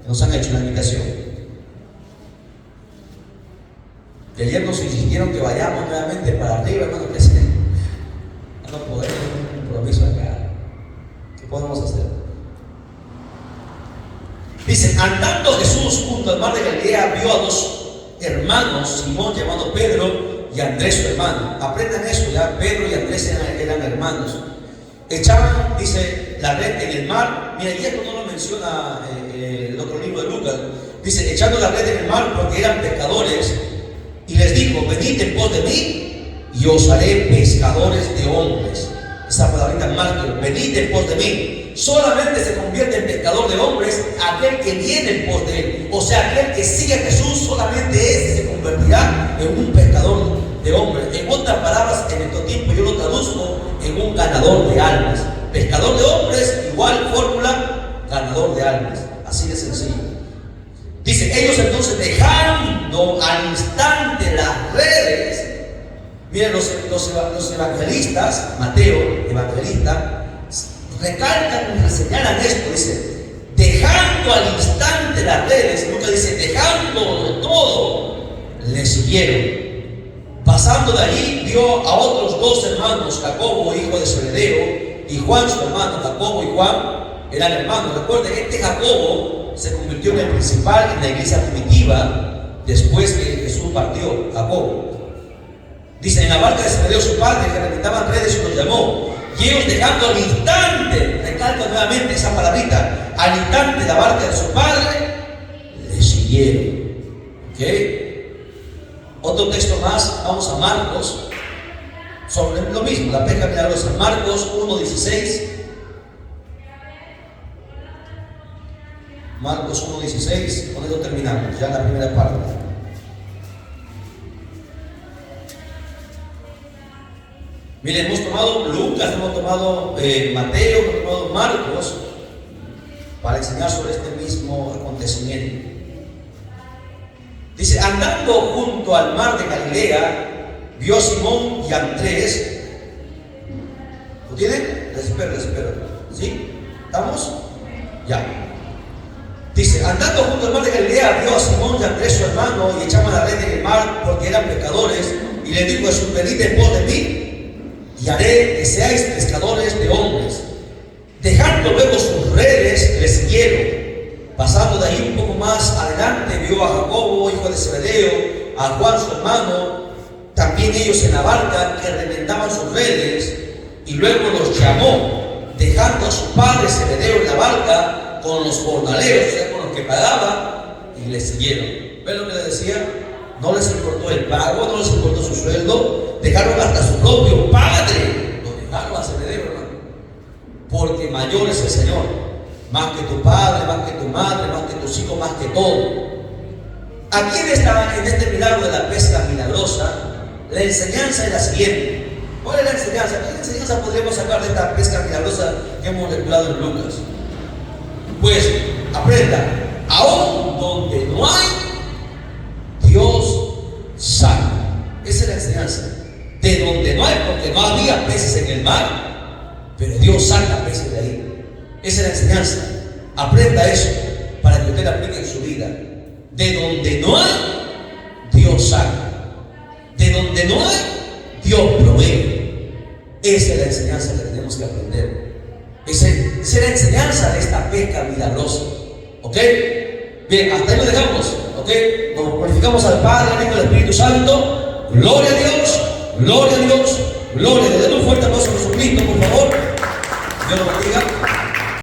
que nos han hecho la invitación. Y ayer nos insistieron que vayamos nuevamente para arriba, hermano, que hacer. No podemos tener un compromiso acá. ¿Qué podemos hacer? Dice, andando Jesús junto al mar de Galilea, vio a dos hermanos, Simón llamado Pedro y Andrés su hermano. Aprendan eso ya, Pedro y Andrés eran hermanos. Echaban, dice, la red en el mar. Mira, y esto no lo menciona el otro libro de Lucas. Dice, echando la red en el mar porque eran pescadores. Y les dijo, venid en pos de mí y os haré pescadores de hombres. Esa palabrita Marco, venid en pos de mí. Solamente se convierte en pescador de hombres aquel que viene en pos de él. O sea, aquel que sigue a Jesús, solamente ese se convertirá en un pescador de hombres. En otras palabras, en estos tiempos yo lo traduzco en un ganador de almas. Pescador de hombres, igual fórmula, ganador de almas. Así de sencillo. Dice, ellos entonces dejando al instante las redes. Miren, los evangelistas, Mateo, evangelista, recalcan y señalan esto, dice, dejando al instante las redes. Nunca dice, dejando de todo, le siguieron. Pasando de allí, vio a otros dos hermanos, Jacobo, hijo de Zebedeo, y Juan, su hermano. Jacobo y Juan eran hermanos. Recuerden, este Jacobo se convirtió en el principal en la iglesia primitiva después que Jesús partió, Jacobo. Dice, en la barca de Zebedeo su padre, que remitaban redes, y los llamó. Y ellos dejando al instante, recalco nuevamente esa palabrita, al instante la barca de su padre, le siguieron. ¿Ok? Otro texto más, vamos a Marcos, sobre lo mismo, la pesca milagrosa. Marcos 1:16. Marcos 1:16, con esto terminamos, ya la primera parte. Miren, hemos tomado Lucas, hemos tomado Mateo, hemos tomado Marcos para enseñar sobre este mismo acontecimiento. Dice, andando junto al mar de Galilea, vio a Simón y a Andrés. ¿Lo tienen? Les espero. ¿Sí? ¿Estamos? Ya. Dice, andando junto al mar de Galilea, vio a Simón y a Andrés su hermano, y echaban la red en el mar porque eran pescadores. Y le dijo a Jesús, venid en pos de mí, y haré que seáis pescadores de hombres. Dejando luego sus redes, le siguieron. Pasando de ahí un poco más adelante, vio a Jacobo, hijo de Zebedeo, a Juan su hermano, también ellos en la barca, que remendaban sus redes, y luego los llamó, dejando a su padre Zebedeo en la barca con los jornaleros, o sea, con los que pagaba, y le siguieron. ¿Ven lo que les decía? No les importó el pago, no les importó su sueldo, dejaron hasta su propio padre, lo dejaron a Zebedeo, hermano, porque mayor es el Señor. Más que tu padre, más que tu madre, más que tus hijos, más que todo. Aquí en este milagro de la pesca milagrosa, la enseñanza es la siguiente. ¿Cuál es la enseñanza? ¿Qué enseñanza podríamos sacar de esta pesca milagrosa que hemos lecturado en Lucas? Pues aprenda, aún donde no hay, Dios saca. Esa es la enseñanza. De donde no hay, porque no había peces en el mar, pero Dios saca peces de ahí. Esa es la enseñanza. Aprenda eso para que usted la aplique en su vida. De donde no hay, Dios saca. De donde no hay, Dios provee. Esa es la enseñanza que tenemos que aprender. Esa es la enseñanza de esta pesca milagrosa. ¿Ok? Bien, hasta ahí lo dejamos. ¿Ok? Nos glorificamos al Padre, al Hijo y al Espíritu Santo. Gloria a Dios, gloria a Dios, gloria a Dios. Den un fuerte aplauso a Jesucristo, por favor. Dios lo bendiga.